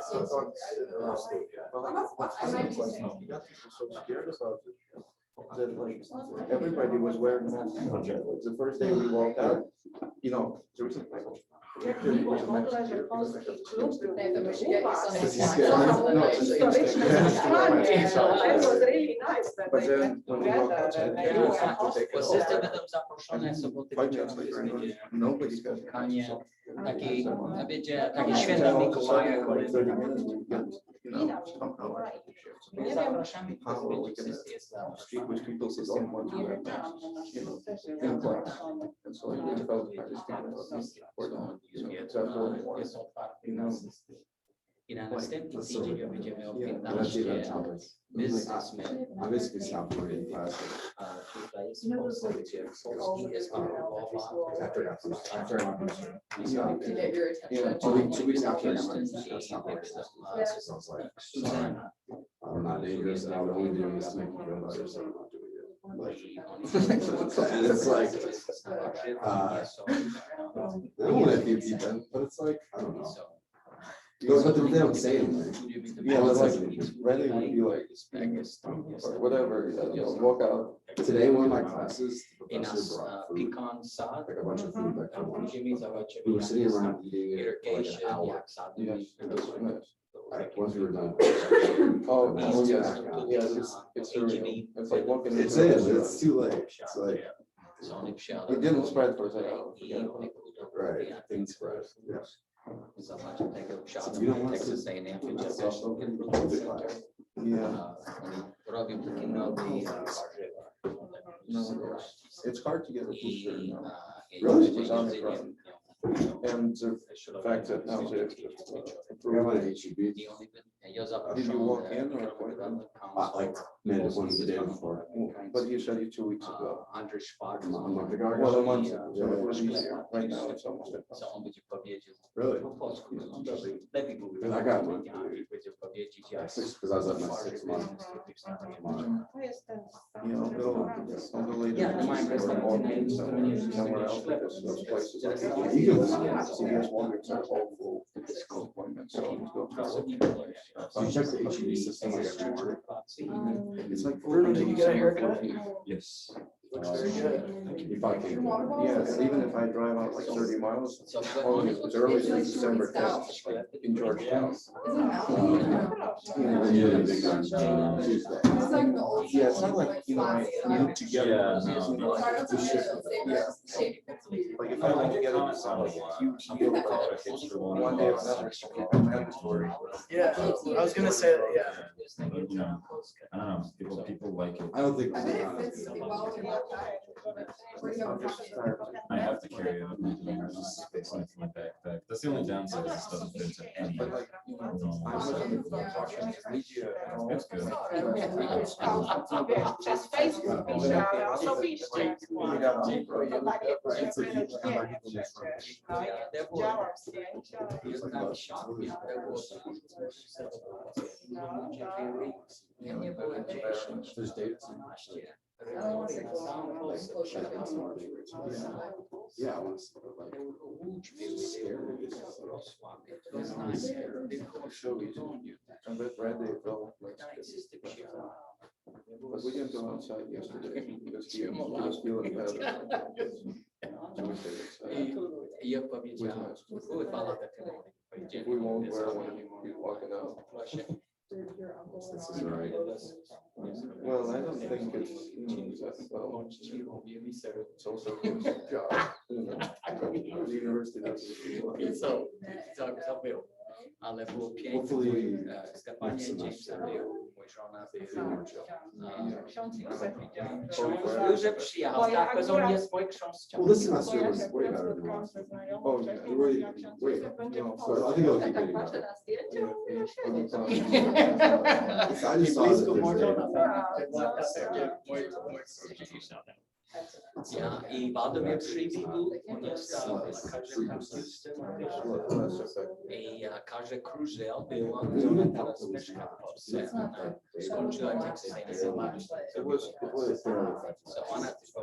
so scared about it that like everybody was wearing masks. The first day we walked out, you know, there was like but then when we walked outside, Wszyscy będą zaproszone soboty wieczorem. nobody's got Taki, wiecie, taki święta Mikołaja. My zapraszamy, wszyscy jest tam. which people say don't want to wear masks, you know, in class. And so I developed this kind of for them. Jest otwarty na system. I na następny tydzień będziemy o 15 biznesmen. Tutaj jest Polska, gdzie Polski jest Pawłowa. I'm not dangerous, and I would only do this to make you feel better. So I'm not doing it. And it's like, I don't want to be even, but it's like, I don't know. But they don't say anything. Yeah, but like Randy would be like, or whatever, walk out. Today, one of my classes, the I professor nas brought food, pecan sad, like a bunch of food, like for lunch. będziemy zobaczyć We were sitting around eating it for like an irrigation, hour. jak sadujemy. Once we were done. Oh, yeah, it's surreal. It's like walking. It's it's too late. It's like, It didn't spread for a second. right, things spread. Yeah. Zobacz tego ksiądza You don't want Texas to- A&M and President. Yeah, Robią takie nowe warzywa. no, it's hard to get a booster now. Really? And the fact that now they We have an HEB. Did you walk in or what? Like, made it one the day before. But you said it 2 weeks ago. Andrzej Szwarc. A month ago. Well, a month ago, so it was easier. Right now it's almost Co impossible. on będzie powiedział? Really? Po polsku. Lepiej mówi. I got one. Będzie powiedzieć jak. Because I was at my 6 month. You know, they'll delay the next somewhere else because those places are. You can- CVS Walgreens are all full appointments, so you go to. So you check the HEB system like every morning? It's like. Bruno, did you get a haircut? Yes. If I can. Yeah, and even if I drive out like 30 miles, all it's early as December 10th in Georgetown. Yeah, big time. Tuesday. Yeah, it's not like, you know, I need to get. Yeah, no. Yeah. Like if I want to get it, it's not like a huge deal, but one day or another, it's mandatory. Yeah, I was gonna say that, yeah. You know, I don't know, people like it. I don't think. I have to carry it up my fingers, just it's like my backpack. That's the only downside, is it doesn't fit into any But like, you know, normal I stuff. wasn't watching media and all. It's good. Przez Facebook pisze, ale osobiście. You got deeper, you look up, right? It's Działam zdjęcia. Nie byłem There's dates. Yeah, I want to see like. And that Friday felt like. But we didn't go outside yesterday because he was feeling better. Я powiedziałem, były 2 lata temu. We won't wear one anymore, we're walking out. This is right. Well, I don't think it's, well, it's also his job. The university does. Co? Co był? Ale było pięknie. Hopefully. Stefanie Jamesa był, mój żona Już przyjechał, tak, bo on jest mój książka. Well, this semester was way better than last. Oh, yeah. Wait, no, so I think it'll keep getting better. I just saw that Ja i bardzo mnie przywiódł, on jest na każdym kampusem. I każdy krużel był, on teraz mieszka w Polsce. Skończyła Texas A&M. It was. So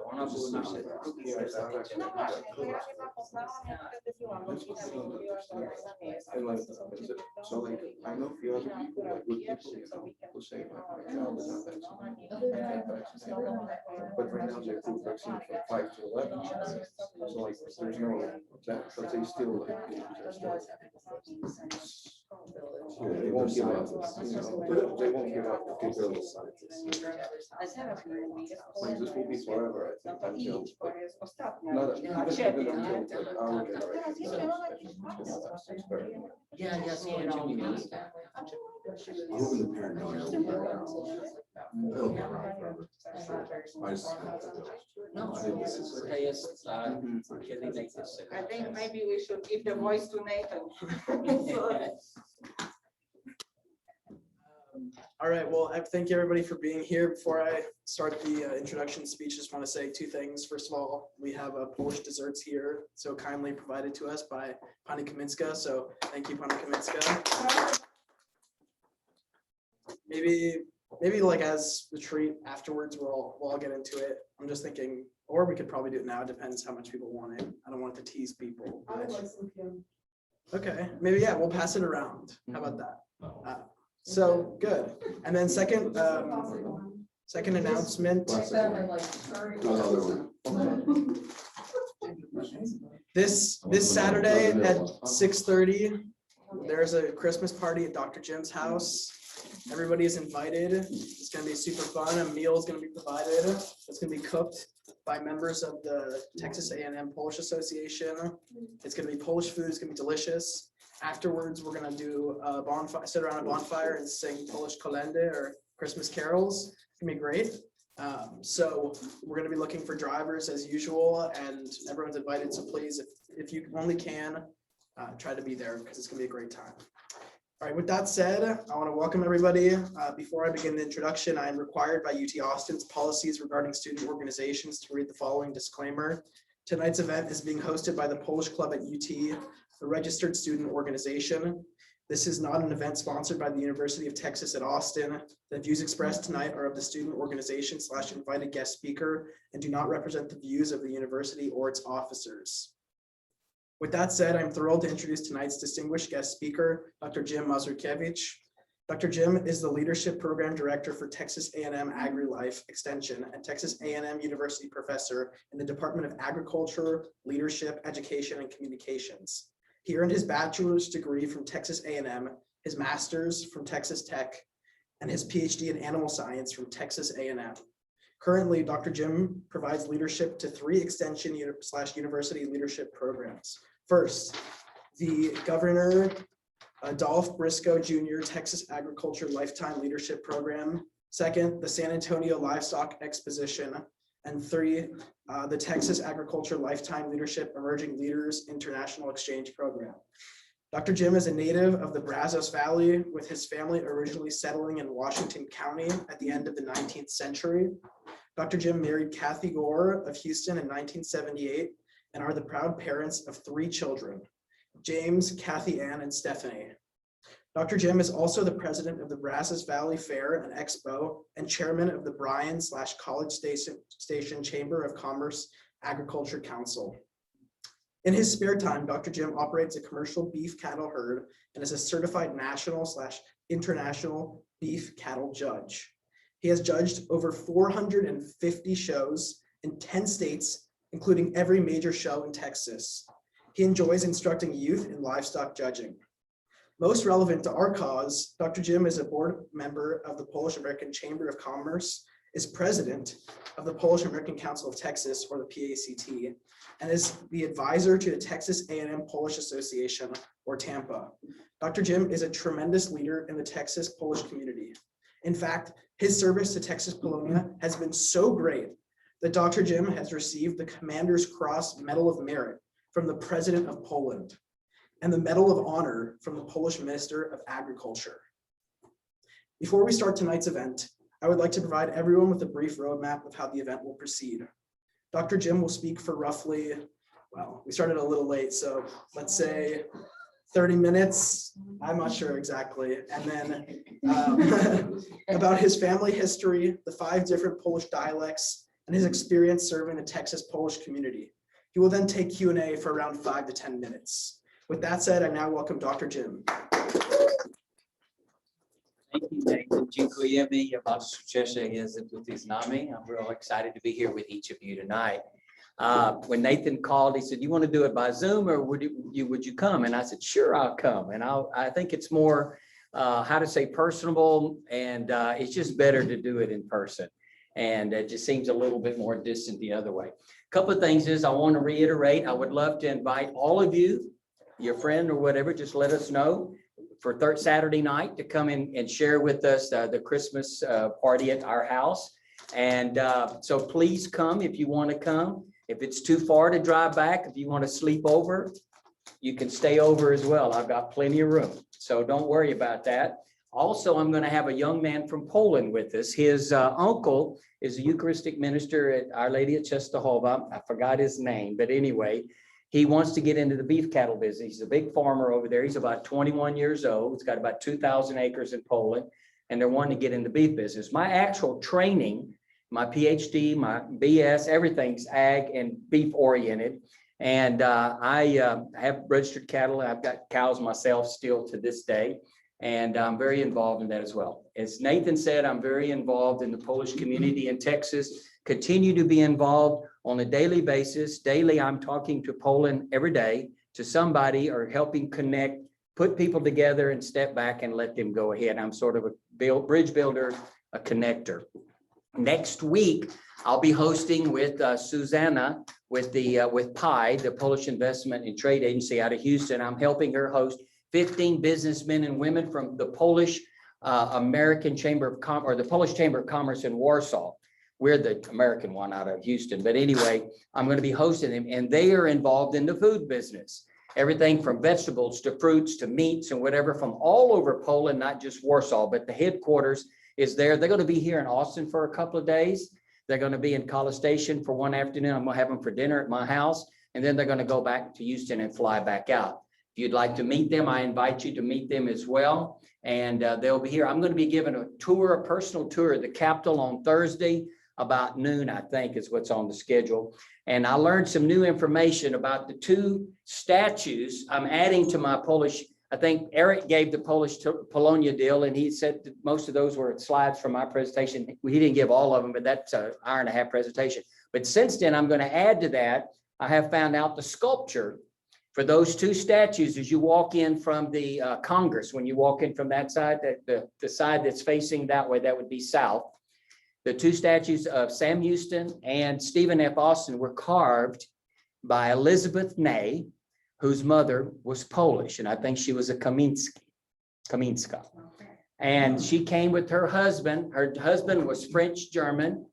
ona była nasze drugie And like, so like, I know a few other people, like good people, you know, who say like my child is not vaccinated. But right now they approved vaccine from 5 to 11. So like there's no that, but they still like, you know, they're still. They won't give up, you know, they won't give up. Like this will be forever, I think, until, not even until like our generation. Yeah, yeah, skończyli mi. I'm hoping the paranoia will be around. It'll be around forever. I just. No, I think this is. to jest kiedy najpierw. I think maybe we should give the voice to Nathan. All right, well, I thank everybody for being here. Before I start the introduction speech, just want to say two things. First of all, we have Polish desserts here, so kindly provided to us by Pani Kaminska. So thank you, Pani Kaminska. Maybe like as the treat afterwards, we'll all get into it. I'm just thinking, or we could probably do it now. It depends how much people want it. I don't want it to tease people. Okay, maybe yeah, we'll pass it around. How about that? So good. And then second announcement. This Saturday at 6:30, there's a Christmas party at Dr. Jim's house. Everybody is invited. It's going to be super fun. A meal is going to be provided. It's going to be cooked by members of the Texas A&M Polish Association. It's going to be Polish food. It's going to be delicious. Afterwards, we're going to do a bonfire, sit around a bonfire and sing Polish kolędy or Christmas carols. It's going to be great. So we're going to be looking for drivers as usual, and everyone's invited. So please, if you only can, try to be there because it's going to be a great time. All right, with that said, I want to welcome everybody. Before I begin the introduction, I am required by UT Austin's policies regarding student organizations to read the following disclaimer. Tonight's event is being hosted by the Polish Club at UT, a registered student organization. This is not an event sponsored by the University of Texas at Austin. The views expressed tonight are of the student organization / invited guest speaker and do not represent the views of the university or its officers. With that said, I'm thrilled to introduce tonight's distinguished guest speaker, Dr. Jim Mazurkiewicz. Dr. Jim is the Leadership Program Director for Texas A&M Agri-Life Extension and Texas A&M University Professor in the Department of Agriculture, Leadership, Education, and Communications. He earned his bachelor's degree from Texas A&M, his master's from Texas Tech, and his PhD in animal science from Texas A&M. Currently, Dr. Jim provides leadership to 3 extension / university leadership programs. First, the Governor Adolph Briscoe Jr. Texas Agriculture Lifetime Leadership Program. Second, the San Antonio Livestock Exposition. And 3, the Texas Agriculture Lifetime Leadership Emerging Leaders International Exchange Program. Dr. Jim is a native of the Brazos Valley, with his family originally settling in Washington County at the end of the 19th century. Dr. Jim married Kathy Gore of Houston in 1978 and are the proud parents of 3 children, James, Kathy Ann, and Stephanie. Dr. Jim is also the president of the Brazos Valley Fair and Expo and chairman of the Bryan / College Station Chamber of Commerce Agriculture Council. In his spare time, Dr. Jim operates a commercial beef cattle herd and is a certified national / international beef cattle judge. He has judged over 450 shows in 10 states, including every major show in Texas. He enjoys instructing youth in livestock judging. Most relevant to our cause, Dr. Jim is a board member of the Polish American Chamber of Commerce, is president of the Polish American Council of Texas, or the PACT, and is the advisor to the Texas A&M Polish Association, or TAMPA. Dr. Jim is a tremendous leader in the Texas Polish community. In fact, his service to Texas Polonia has been so great that Dr. Jim has received the Commander's Cross Medal of Merit from the President of Poland and the Medal of Honor from the Polish Minister of Agriculture. Before we start tonight's event, I would like to provide everyone with a brief roadmap of how the event will proceed. Dr. Jim will speak for roughly, well, we started a little late, so let's say 30 minutes, I'm not sure exactly. And then about his family history, the 5 different Polish dialects, and his experience serving the Texas Polish community. He will then take Q&A for around 5 to 10 minutes. With that said, I now welcome Dr. Jim. Dziękujemy. Ja bardzo cieszę się, że tutaj z nami. I'm real excited to be here with each of you tonight. When Nathan called, he said, "You want to do it by Zoom, or would you come?" And I said, "Sure, I'll come." And I think it's more how to say personable, and it's just better to do it in person. And it just seems a little bit more distant the other way. A couple of things is I want to reiterate, I would love to invite all of you, your friend or whatever, just let us know for Saturday night to come in and share with us the Christmas party at our house. And so please come if you want to come. If it's too far to drive back, if you want to sleep over, you can stay over as well. I've got plenty of room, so don't worry about that. Also, I'm going to have a young man from Poland with us. His uncle is a Eucharistic minister at Our Lady of Częstochowa. I forgot his name, but anyway, he wants to get into the beef cattle business. He's a big farmer over there. He's about 21 years old. He's got about 2,000 acres in Poland, and they're wanting to get into beef business. My actual training, my PhD, my BS, everything's ag and beef oriented. And I have registered cattle. I've got cows myself still to this day. And I'm very involved in that as well. As Nathan said, I'm very involved in the Polish community in Texas, continue to be involved on a daily basis. Daily, I'm talking to Poland every day to somebody or helping connect, put people together and step back and let them go ahead. I'm sort of a bridge builder, a connector. Next week, I'll be hosting with Susanna with PI, the Polish Investment and Trade Agency out of Houston. I'm helping her host 15 businessmen and women from the Polish American Chamber of Commerce, or the Polish Chamber of Commerce in Warsaw. We're the American one out of Houston. But anyway, I'm going to be hosting them, and they are involved in the food business. Everything from vegetables to fruits to meats and whatever from all over Poland, not just Warsaw, but the headquarters is there. They're going to be here in Austin for a couple of days. They're going to be in College Station for one afternoon. I'm going to have them for dinner at my house, and then they're going to go back to Houston and fly back out. If you'd like to meet them, I invite you to meet them as well. And they'll be here. I'm going to be giving a tour, a personal tour of the Capitol on Thursday about noon, I think is what's on the schedule. And I learned some new information about the two statues I'm adding to my Polish. I think Eric gave the Polish Polonia deal, and he said that most of those were slides from my presentation. He didn't give all of them, but that's an hour-and-a-half presentation. But since then, I'm going to add to that. I have found out the sculpture for those two statues as you walk in from the Congress. When you walk in from that side, the side that's facing that way, that would be south. The two statues of Sam Houston and Stephen F. Austin were carved by Elizabeth Ney, whose mother was Polish, and I think she was a Kaminska. And she came with her husband. Her husband was French-German,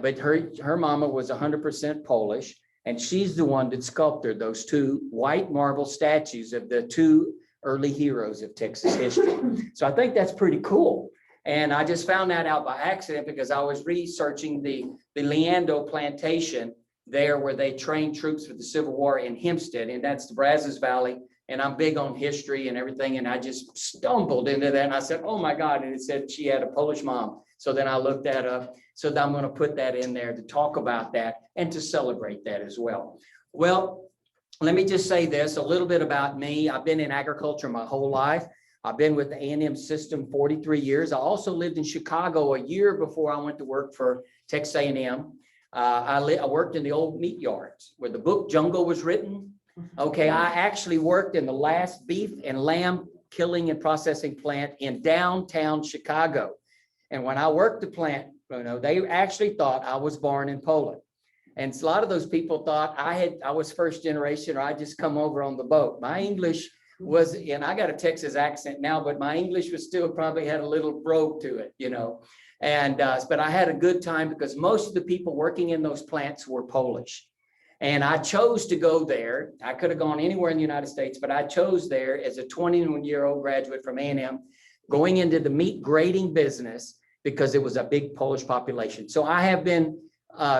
but her mama was 100% Polish. And she's the one that sculpted those two white marble statues of the two early heroes of Texas history. So I think that's pretty cool. And I just found that out by accident because I was researching the Leando plantation there where they trained troops for the Civil War in Hempstead, and that's the Brazos Valley. And I'm big on history and everything. And I just stumbled into that and I said, oh my God. And it said she had a Polish mom. So then I looked that up. So I'm going to put that in there to talk about that and to celebrate that as well. Well, let me just say this a little bit about me. I've been in agriculture my whole life. I've been with the A&M system 43 years. I also lived in Chicago a year before I went to work for Texas A&M. I worked in the old meat yards where the book Jungle was written. Okay, I actually worked in the last beef and lamb killing and processing plant in downtown Chicago. And when I worked the plant, they actually thought I was born in Poland. And a lot of those people thought I was first generation or I just come over on the boat. My English was, and I got a Texas accent now, but my English was still probably had a little brogue to it, And, but I had a good time because most of the people working in those plants were Polish. And I chose to go there. I could have gone anywhere in the United States, but I chose there as a 21-year-old graduate from A&M, going into the meat grading business because it was a big Polish population. So I have been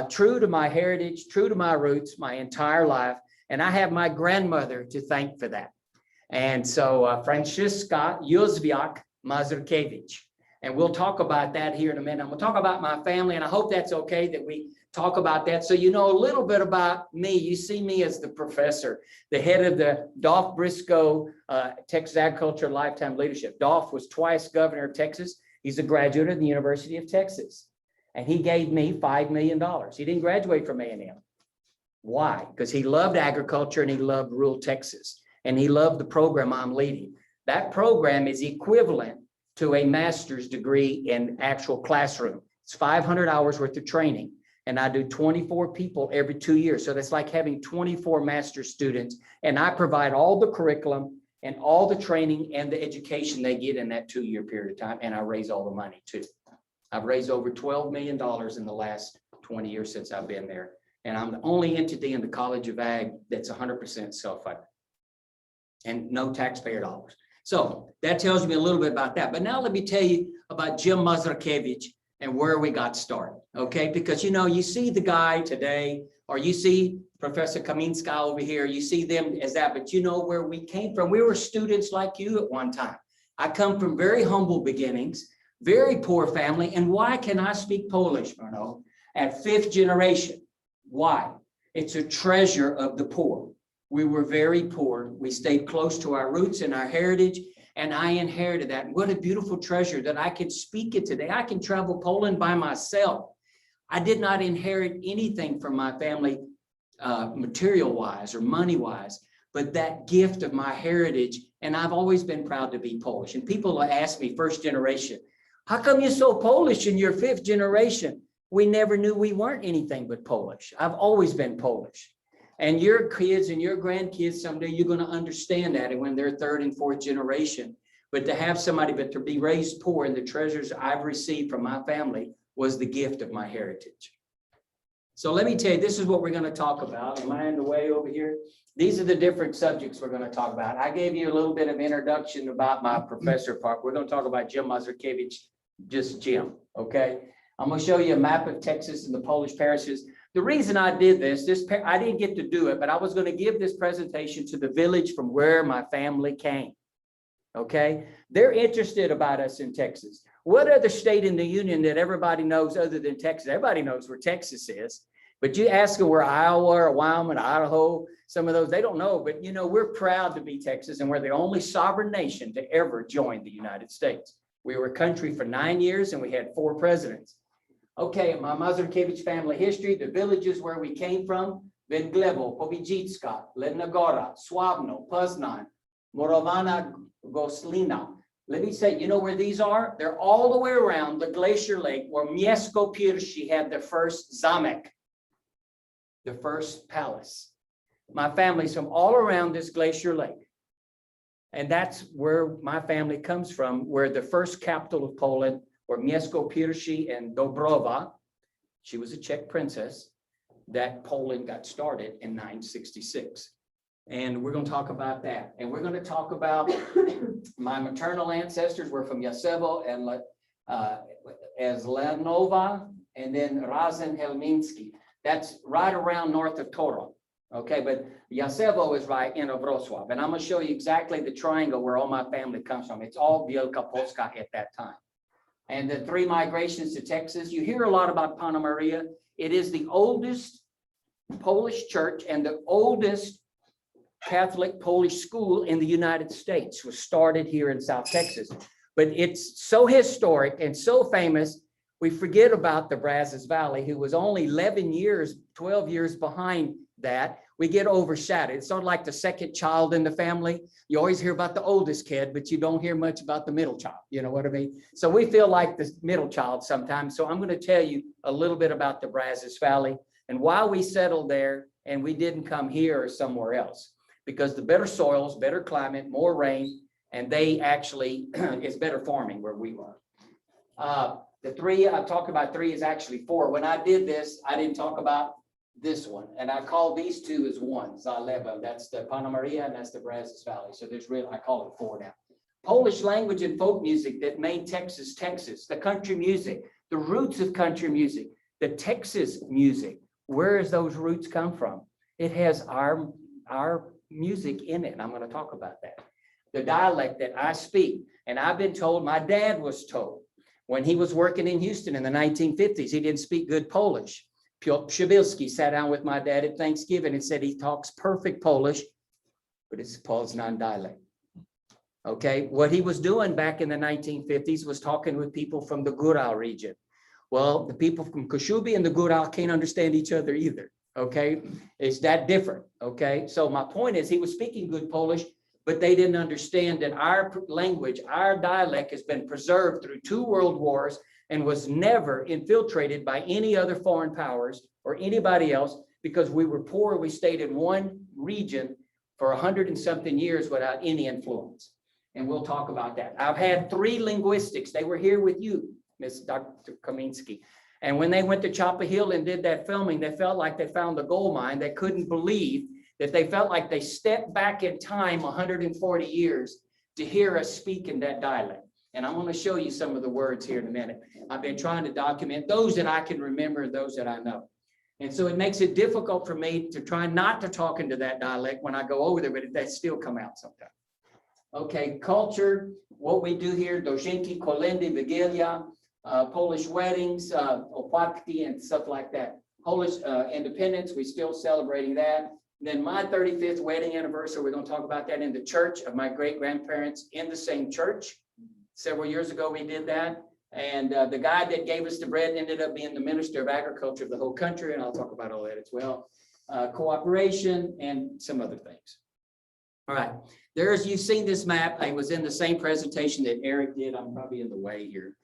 true to my heritage, true to my roots my entire life. And I have my grandmother to thank for that. And so Franciszka Józwiak Mazurkiewicz. And we'll talk about that here in a minute. I'm going to talk about my family, and I hope that's okay that we talk about that. So you know a little bit about me. You see me as the professor, the head of the Dolph Briscoe Texas Agriculture Lifetime Leadership. Dolph was twice governor of Texas. He's a graduate of the University of Texas. And he gave me $5 million. He didn't graduate from A&M. Why? Because he loved agriculture and he loved rural Texas. And he loved the program I'm leading. That program is equivalent to a master's degree in actual classroom. It's 500 hours worth of training. And I do 24 people every 2 years. So that's like having 24 master's students. And I provide all the curriculum and all the training and the education they get in that 2-year period of time. And I raise all the money too. I've raised over $12 million in the last 20 years since I've been there. And I'm the only entity in the College of Ag that's 100% self-funded and no taxpayer dollars. So that tells me a little bit about that. But now let me tell you about Jim Mazurkiewicz and where we got started, okay? Because, you know, you see the guy today, or you see Professor Kaminska over here, you see them as that, but you know where we came from. We were students like you at one time. I come from very humble beginnings, very poor family. And why can I speak Polish, Bruno, at 5th generation? Why? It's a treasure of the poor. We were very poor. We stayed close to our roots and our heritage, and I inherited that. And what a beautiful treasure that I can speak it today. I can travel Poland by myself. I did not inherit anything from my family material-wise or money-wise, but that gift of my heritage. And I've always been proud to be Polish. And people ask me, first generation, how come you're so Polish in your 5th generation? We never knew we weren't anything but Polish. I've always been Polish. And your kids and your grandkids, someday you're going to understand that when they're 3rd and 4th generation. But to have somebody, but to be raised poor, and the treasures I've received from my family was the gift of my heritage. So let me tell you, this is what we're going to talk about. Am I in the way over here? These are the different subjects we're going to talk about. I gave you a little bit of introduction about my professor part. We're going to talk about Jim Mazurkiewicz, just Jim, okay? I'm going to show you a map of Texas and the Polish parishes. The reason I did this, I didn't get to do it, but I was going to give this presentation to the village from where my family came. Okay, they're interested about us in Texas. What other state in the union that everybody knows other than Texas? Everybody knows where Texas is, but you ask them where Iowa or Wyoming, Idaho, some of those, they don't know. But you know, we're proud to be Texas, and we're the only sovereign nation to ever join the United States. We were a country for 9 years, and we had 4 presidents. Okay, my Mazurkiewicz family history, the villages where we came from: Węglewo, Pobiedziska, Ledna Gora, Sławno, Poznan, Morowana, Goslina. Let me say, you know where these are? They're all the way around the Glacier Lake where Mieszko I had the first zamek, the first palace. My family's from all around this Glacier Lake. And that's where my family comes from, where the first capital of Poland, where Mieszko I and Dobrowa, she was a Czech princess, that Poland got started in 966. And we're going to talk about that. And we're going to talk about my maternal ancestors were from Jasewo and Zlanova, and then Razin Helminski. That's right around north of Toruń. Okay, but Jasewo is right in Wrocław. And I'm going to show you exactly the triangle where all my family comes from. It's all Wielka Polska at that time. And the 3 migrations to Texas. You hear a lot about Panna Maria. It is the oldest Polish church and the oldest Catholic Polish school in the United States. Was started here in South Texas. But it's so historic and so famous, we forget about the Brazos Valley, who was only 11 years, 12 years behind that. We get overshadowed. It's sort of like the second child in the family. You always hear about the oldest kid, but you don't hear much about the middle child. You know what I mean? So we feel like the middle child sometimes. So I'm going to tell you a little bit about the Brazos Valley and why we settled there and we didn't come here or somewhere else. Because the better soils, better climate, more rain, and they actually, it's better farming where we were. The 3, I've talked about 3 is actually 4. When I did this, I didn't talk about this one. And I call these 2 as 1, Zalewo. That's the Panna Maria and that's the Brazos Valley. So there's really, I call it 4 now. Polish language and folk music that made Texas, Texas. The country music, the roots of country music, the Texas music. Where does those roots come from? It has our music in it. And I'm going to talk about that. The dialect that I speak, and I've been told, my dad was told when he was working in Houston in the 1950s, he didn't speak good Polish. Piotr Przybylski sat down with my dad at Thanksgiving and said he talks perfect Polish, but it's Poznan dialect. Okay, what he was doing back in the 1950s was talking with people from the Gural region. Well, the people from Kashubi and the Gural can't understand each other either. Okay, it's that different. Okay, so my point is he was speaking good Polish, but they didn't understand that our language, our dialect has been preserved through 2 world wars and was never infiltrated by any other foreign powers or anybody else because we were poor. We stayed in one region for 100 and something years without any influence. And we'll talk about that. I've had 3 linguistics. They were here with you, Ms. Dr. Kaminsky. And when they went to Chapel Hill and did that filming, they felt like they found the gold mine. They couldn't believe that they felt like they stepped back in time 140 years to hear us speak in that dialect. And I'm going to show you some of the words here in a minute. I've been trying to document those that I can remember and those that I know. And so it makes it difficult for me to try not to talk into that dialect when I go over there, but they still come out sometimes. Okay, culture, what we do here, Dojenki, Kolendy, Vigilia, Polish weddings, Opłatki and stuff like that. Polish independence, we're still celebrating that. Then my 35th wedding anniversary, we're going to talk about that in the church of my great-grandparents in the same church. Several years ago, we did that. And the guy that gave us the bread ended up being the Minister of Agriculture of the whole country. And I'll talk about all that as well. Cooperation and some other things. All right. You've seen this map. I was in the same presentation that Eric did. I'm probably in the way here.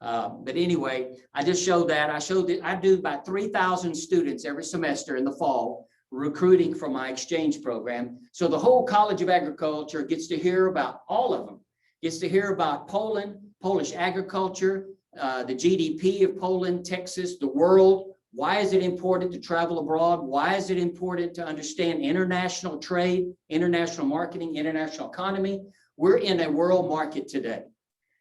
But anyway, I just showed that. I showed that I do about 3,000 students every semester in the fall recruiting for my exchange program. So the whole College of Agriculture gets to hear about all of them. Gets to hear about Poland, Polish agriculture, the GDP of Poland, Texas, the world. Why is it important to travel abroad? Why is it important to understand international trade, international marketing, international economy? We're in a world market today.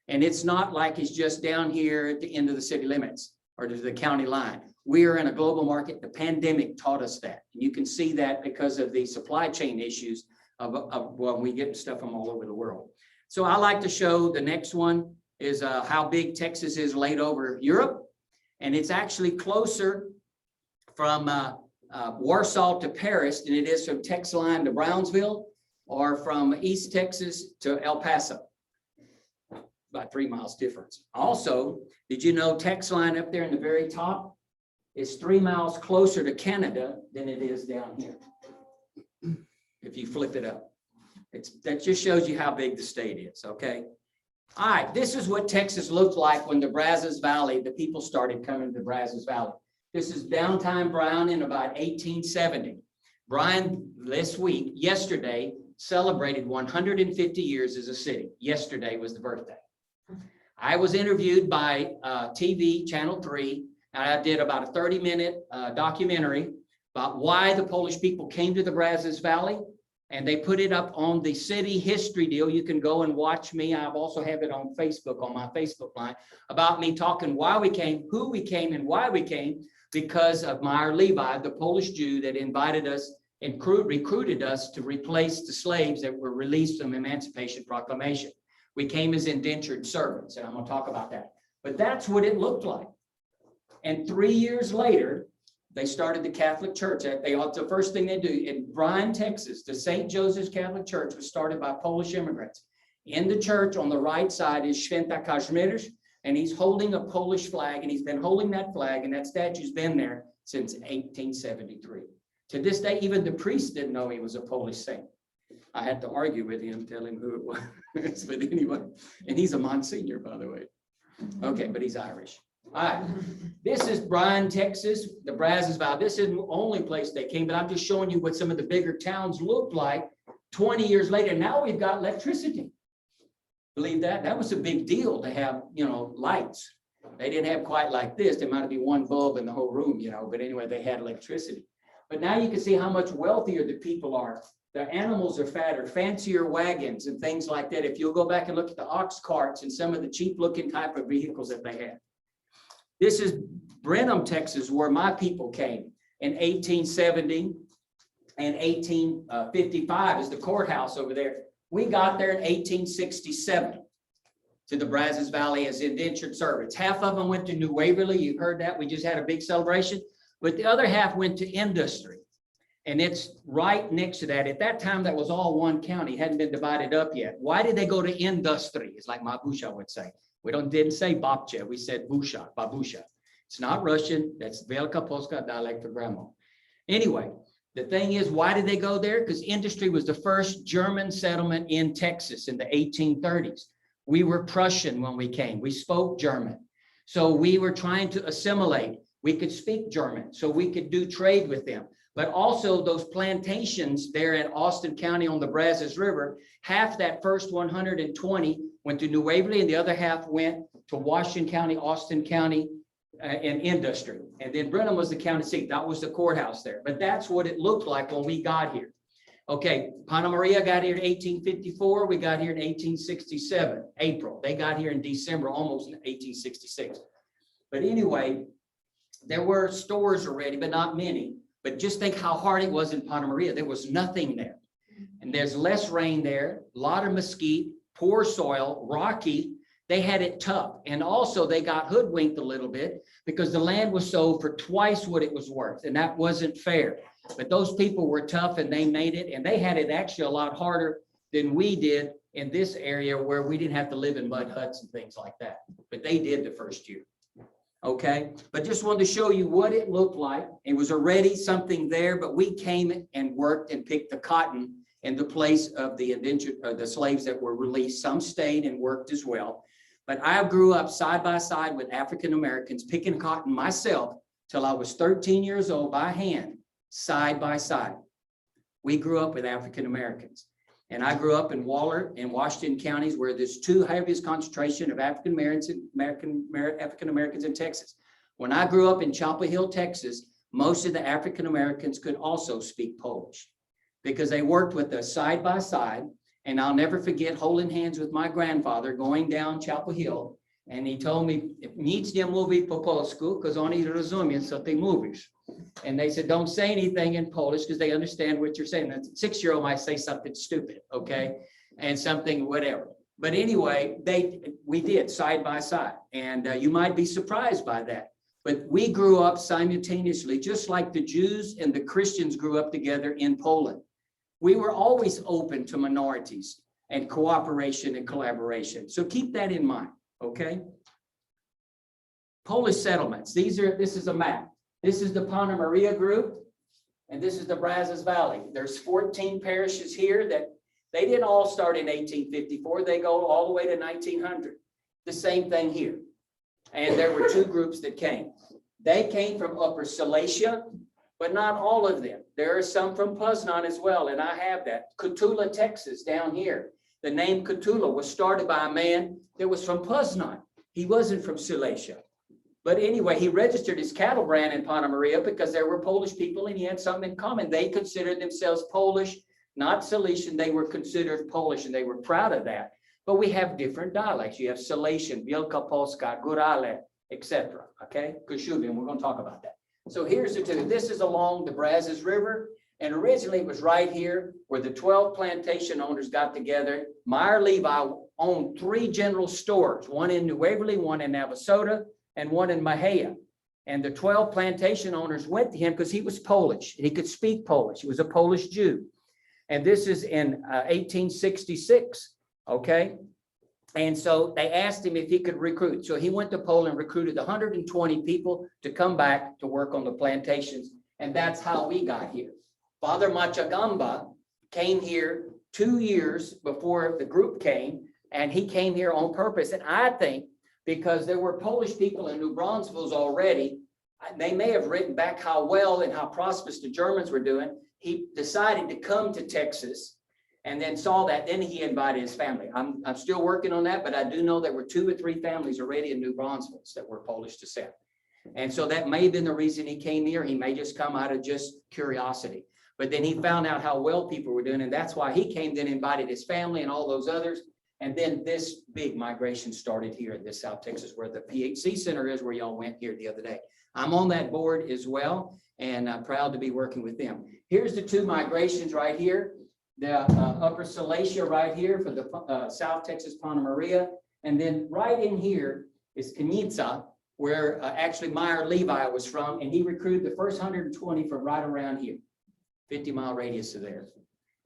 And it's not like it's just down here at the end of the city limits or to the county line. We are in a global market. The pandemic taught us that. You can see that because of the supply chain issues of when we get stuff from all over the world. So I like to show the next one is how big Texas is laid over Europe. And it's actually closer from Warsaw to Paris than it is from Texline to Brownsville or from East Texas to El Paso. About 3 miles difference. Also, did you know Texline up there in the very top is 3 miles closer to Canada than it is down here? If you flip it up. That just shows you how big the state is, okay? All right, this is what Texas looked like when the Brazos Valley, the people started coming to the Brazos Valley. This is downtime Brown in about 1870. Brian, yesterday, celebrated 150 years as a city. Yesterday was the birthday. I was interviewed by TV, Channel 3, and I did about a 30-minute documentary about why the Polish people came to the Brazos Valley. And they put it up on the city history deal. You can go and watch me. I've also have it on Facebook, on my Facebook line, about me talking why we came, who we came, and why we came, because of Meyer Levi, the Polish Jew that invited us and recruited us to replace the slaves that were released from the Emancipation Proclamation. We came as indentured servants, and I'm going to talk about that. But that's what it looked like. And 3 years later, they started the Catholic Church. The first thing they do in Bryan, Texas, the St. Joseph's Catholic Church was started by Polish immigrants. In the church on the right side is Święta Kazimierz, and he's holding a Polish flag, and he's been holding that flag, and that statue's been there since 1873. To this day, even the priest didn't know he was a Polish saint. I had to argue with him, tell him who it was. But anyway, and he's a Monsignor, by the way. Okay, but he's Irish. All right, this is Bryan, Texas, the Brazos Valley. This isn't the only place they came, but I'm just showing you what some of the bigger towns looked like 20 years later. Now we've got electricity. Believe that? That was a big deal to have, lights. They didn't have quite like this. There might be one bulb in the whole room, but anyway, they had electricity. But now you can see how much wealthier the people are. The animals are fatter, fancier wagons and things like that. If you'll go back and look at the ox carts and some of the cheap looking type of vehicles that they had. This is Brenham, Texas, where my people came in 1870 and 1855 is the courthouse over there. We got there in 1867 to the Brazos Valley as indentured servants. Half of them went to New Waverly. You've heard that. We just had a big celebration. But the other half went to industry. And it's right next to that. At that time, that was all one county, hadn't been divided up yet. Why did they go to industry? It's like Mabusha would say. We didn't say babcha, we said busha, babusha. It's not Russian, that's Velika Polska dialect for grandma. Anyway, the thing is, why did they go there? Because industry was the first German settlement in Texas in the 1830s. We were Prussian when we came, we spoke German. So we were trying to assimilate. We could speak German, so we could do trade with them. But also those plantations there in Austin County on the Brazos River, half that first 120 went to New Waverly and the other half went to Washington County, Austin County, and industry. And then Brenham was the county seat. That was the courthouse there. But that's what it looked like when we got here. Okay, Pana Maria got here in 1854. We got here in 1867, April. They got here in December, almost in 1866. But anyway, there were stores already, but not many. But just think how hard it was in Pana Maria. There was nothing there. And there's less rain there, a lot of mesquite, poor soil, rocky. They had it tough. And also they got hoodwinked a little bit because the land was sold for twice what it was worth. And that wasn't fair. But those people were tough and they made it. And they had it actually a lot harder than we did in this area where we didn't have to live in mud huts and things like that. But they did the first year. Okay, but just wanted to show you what it looked like. It was already something there, but we came and worked and picked the cotton in the place of the indentured, the slaves that were released. Some stayed and worked as well. But I grew up side by side with African Americans picking cotton myself till I was 13 years old by hand, side by side. We grew up with African Americans. And I grew up in Waller and Washington counties where there's two heaviest concentration of African Americans in Texas. When I grew up in Chapel Hill, Texas, most of the African Americans could also speak Polish because they worked with us side by side. And I'll never forget holding hands with my grandfather going down Chapel Hill. And he told me, nic nie mówi po polsku, because oni rozumiem, co ty mówisz. And they said, don't say anything in Polish because they understand what you're saying. A 6-year-old might say something stupid, okay? And something, whatever. But anyway, we did side by side. And you might be surprised by that. But we grew up simultaneously, just like the Jews and the Christians grew up together in Poland. We were always open to minorities and cooperation and collaboration. So keep that in mind, okay? Polish settlements. This is a map. This is the Pana Maria group, and this is the Brazos Valley. There's 14 parishes here that they didn't all start in 1854. They go all the way to 1900. The same thing here. And there were two groups that came. They came from Upper Silesia, but not all of them. There are some from Poznan as well, and I have that. Cotulla, Texas, down here. The name Cotulla was started by a man that was from Poznan. He wasn't from Silesia. But anyway, he registered his cattle brand in Pana Maria because there were Polish people and he had something in common. They considered themselves Polish, not Silesian. They were considered Polish and they were proud of that. But we have different dialects. You have Silesian, Wielka Polska, Górale, etc. Okay, Kashubin, we're going to talk about that. So here's the two. This is along the Brazos River. And originally it was right here where the 12 plantation owners got together. Meyer Levi owned 3 general stores, one in New Waverly, one in Navasota, and one in Mahia. And the 12 plantation owners went to him because he was Polish. He could speak Polish. He was a Polish Jew. And this is in 1866, okay? And so they asked him if he could recruit. So he went to Poland, recruited 120 people to come back to work on the plantations. And that's how we got here. Father Machagamba came here 2 years before the group came, and he came here on purpose. And I think because there were Polish people in New Braunfels already, they may have written back how well and how prosperous the Germans were doing. He decided to come to Texas and then saw that. Then he invited his family. I'm still working on that, but I do know there were 2 or 3 families already in New Braunfels that were Polish descent. And so that may have been the reason he came here. He may just come out of just curiosity. But then he found out how well people were doing, and that's why he came, then invited his family and all those others. And then this big migration started here in this South Texas, where the PHC Center is, where y'all went here the other day. I'm on that board as well, and I'm proud to be working with them. Here's the 2 migrations right here. The Upper Silesia right here for the South Texas Pana Maria. And then right in here is Kanitsa, where actually Meyer Levi was from, and he recruited the first 120 from right around here, 50-mile radius of there.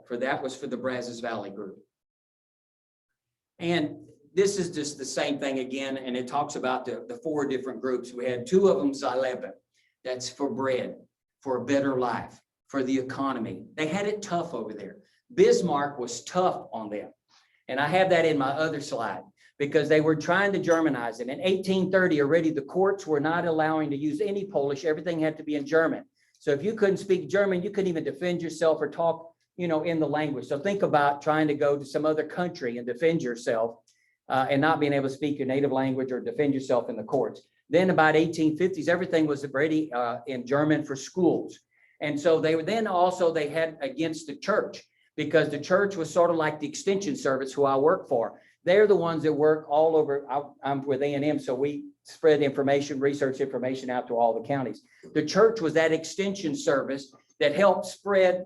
That was for the Brazos Valley group. And this is just the same thing again, and it talks about the 4 different groups. We had 2 of them, Zaleben, that's for bread, for a better life, for the economy. They had it tough over there. Bismarck was tough on them. And I have that in my other slide because they were trying to Germanize it. In 1830 already, the courts were not allowing to use any Polish. Everything had to be in German. So if you couldn't speak German, you couldn't even defend yourself or talk, you know, in the language. So think about trying to go to some other country and defend yourself and not being able to speak your native language or defend yourself in the courts. Then about 1850s, everything was already in German for schools. And so they had against the church, because the church was sort of like the extension service who I work for. They're the ones that work all over. I'm with A&M, so we spread information, research information out to all the counties. The church was that extension service that helped spread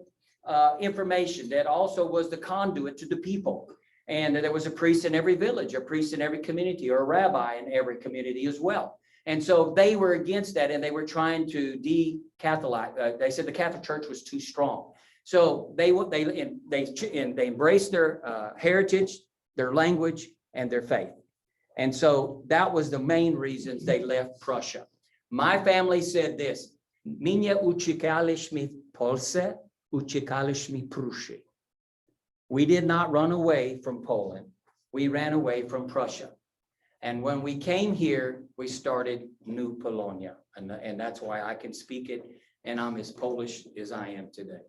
information, that also was the conduit to the people. And there was a priest in every village, a priest in every community, or a rabbi in every community as well. And so they were against that, and they were trying to de-Catholic. They said the Catholic Church was too strong. So they embraced their heritage, their language, and their faith. And so that was the main reasons they left Prussia. My family said this: "Mnie uciekaliśmy Polsce, uciekaliśmy Prussię." We did not run away from Poland. We ran away from Prussia. And when we came here, we started New Polonia. And that's why I can speak it, and I'm as Polish as I am today.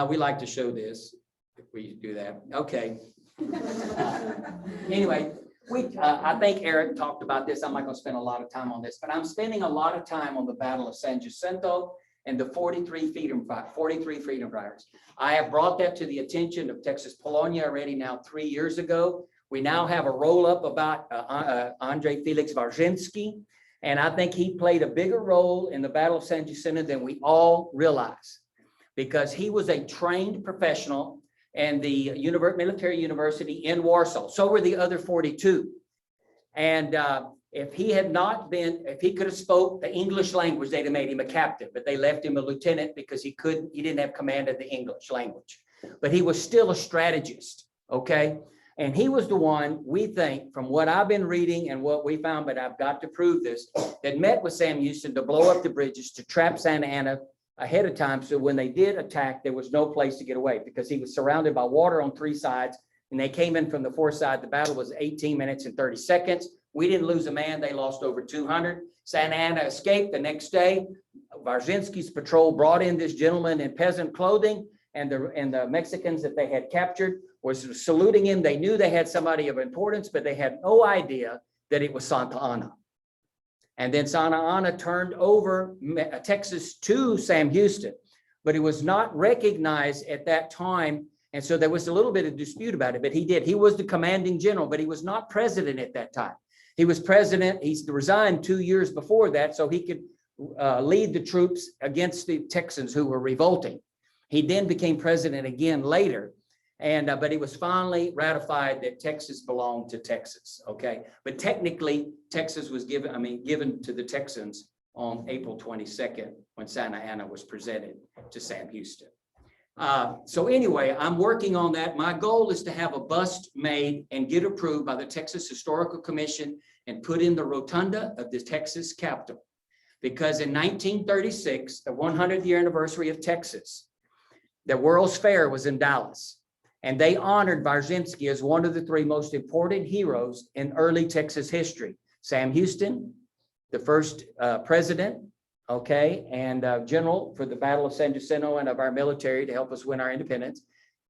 We like to show this, if we do that. Okay. Anyway, I think Eric talked about this. I'm not going to spend a lot of time on this, but I'm spending a lot of time on the Battle of San Jacinto and the 43 freedom fighters. I have brought that to the attention of Texas Polonia already now 3 years ago. We now have a roll-up about Andrei Felix Warszawski, and I think he played a bigger role in the Battle of San Jacinto than we all realize, because he was a trained professional in the military university in Warsaw. So were the other 42. And if he could have spoke the English language, they'd have made him a captain, but they left him a lieutenant because he didn't have command of the English language. But he was still a strategist, okay? And he was the one, we think, from what I've been reading and what we found, but I've got to prove this, that met with Sam Houston to blow up the bridges, to trap Santa Anna ahead of time. So when they did attack, there was no place to get away because he was surrounded by water on 3 sides, and they came in from the 4th side. The battle was 18 minutes and 30 seconds. We didn't lose a man. They lost over 200. Santa Anna escaped the next day. Warszawski's patrol brought in this gentleman in peasant clothing, and the Mexicans that they had captured was saluting him. They knew they had somebody of importance, but they had no idea that it was Santa Anna. And then Santa Anna turned over Texas to Sam Houston, but it was not recognized at that time. And so there was a little bit of dispute about it, but he did. He was the commanding general, but he was not president at that time. He was president. He resigned 2 years before that so he could lead the troops against the Texans who were revolting. He then became president again later. And but it was finally ratified that Texas belonged to Texas. Okay, but technically Texas was given to the Texans on April 22nd when Santa Anna was presented to Sam Houston. So anyway, I'm working on that. My goal is to have a bust made and get approved by the Texas Historical Commission and put in the rotunda of the Texas Capitol, because in 1936, the 100th year anniversary of Texas, the World's Fair was in Dallas. And they honored Warszawski as one of the 3 most important heroes in early Texas history. Sam Houston, the first president, okay, and general for the Battle of San Jacinto and of our military to help us win our independence.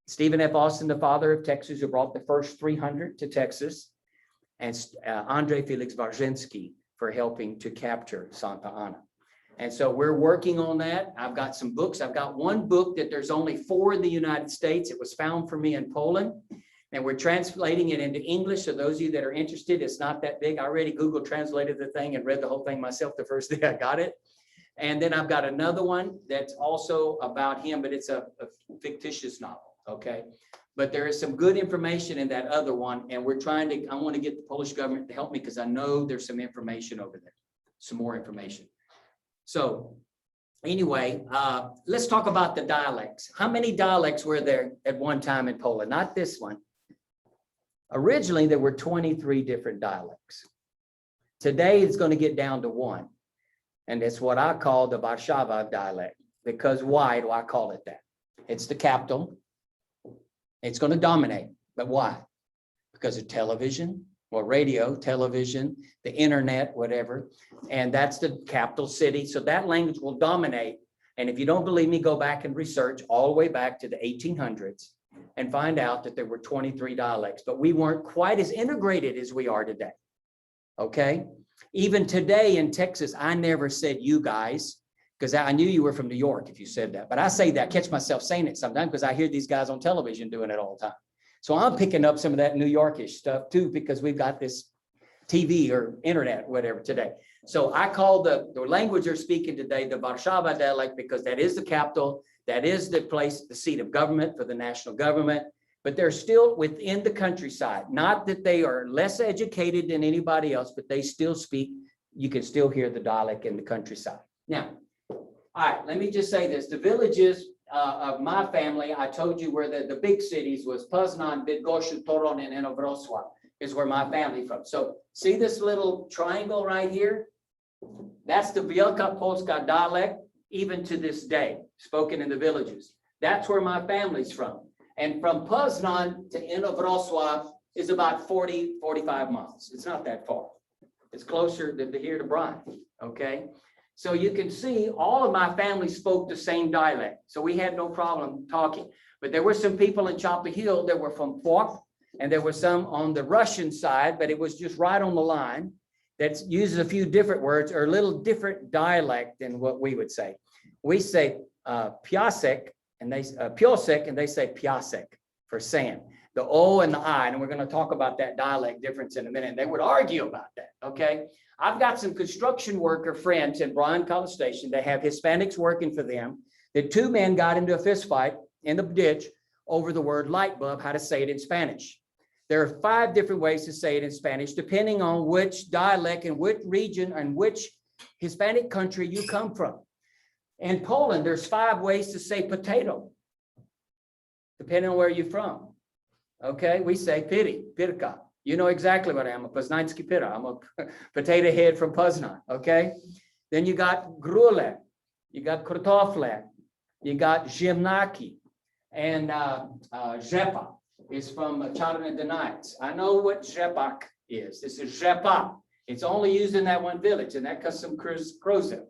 Stephen F. Austin, the father of Texas, who brought the first 300 to Texas. And Andrei Felix Warszawski for helping to capture Santa Anna. And so we're working on that. I've got some books. I've got one book that there's only 4 in the United States. It was found for me in Poland, and we're translating it into English. So those of you that are interested, it's not that big. I already Google translated the thing and read the whole thing myself the first day I got it. And then I've got another one that's also about him, but it's a fictitious novel, okay? But there is some good information in that other one, and I want to get the Polish government to help me because I know there's some information over there, some more information. So anyway, let's talk about the dialects. How many dialects were there at one time in Poland? Not this one. Originally, there were 23 different dialects. Today, it's going to get down to one. And it's what I call the Warszawa dialect. Because why do I call it that? It's the capital. It's going to dominate. But why? Because of television, or radio, television, the internet, whatever. And that's the capital city. So that language will dominate. And if you don't believe me, go back and research all the way back to the 1800s and find out that there were 23 dialects. But we weren't quite as integrated as we are today. Okay? Even today in Texas, I never said you guys, because I knew you were from New York if you said that. But I say that, catch myself saying it sometimes because I hear these guys on television doing it all the time. So I'm picking up some of that New Yorkish stuff too, because we've got this TV or internet, whatever today. So I call the language they're speaking today the Warszawa dialect because that is the capital, that is the place, the seat of government for the national government, but they're still within the countryside. Not that they are less educated than anybody else, but they still speak, you can still hear the dialect in the countryside. Now, all right, let me just say this, the villages of my family, I told you where the big cities was Poznan, Bydgoszcz, Toruń, and Inowrocław is where my family from. So see this little triangle right here? That's the Wielka Polska dialect, even to this day, spoken in the villages. That's where my family's from. And from Poznan to Inowrocław is about 40, 45 miles. It's not that far. It's closer than here to Bryan, okay? So you can see all of my family spoke the same dialect. So we had no problem talking. But there were some people in Chapel Hill that were from Płock, and there were some on the Russian side, but it was just right on the line that uses a few different words or a little different dialect than what we would say. We say piasek, and they piosek, and they say piasek for sand. The O and the I, and we're going to talk about that dialect difference in a minute. They would argue about that, okay? I've got some construction worker friends in Bryan College Station. They have Hispanics working for them. The two men got into a fist fight in the ditch over the word light bulb, how to say it in Spanish. There are 5 different ways to say it in Spanish, depending on which dialect and which region and which Hispanic country you come from. In Poland, there's 5 ways to say potato, depending on where you're from. Okay, we say piri, pirka. You know exactly what I am, a Poznański pira. I'm a potato head from Poznan, okay? Then you got grule, you got kartofle, you got ziemniaki, and rzepa is from Czarne Dunajec. I know what rzepak is. This is rzepa. It's only used in that one village, and that comes from Krozew.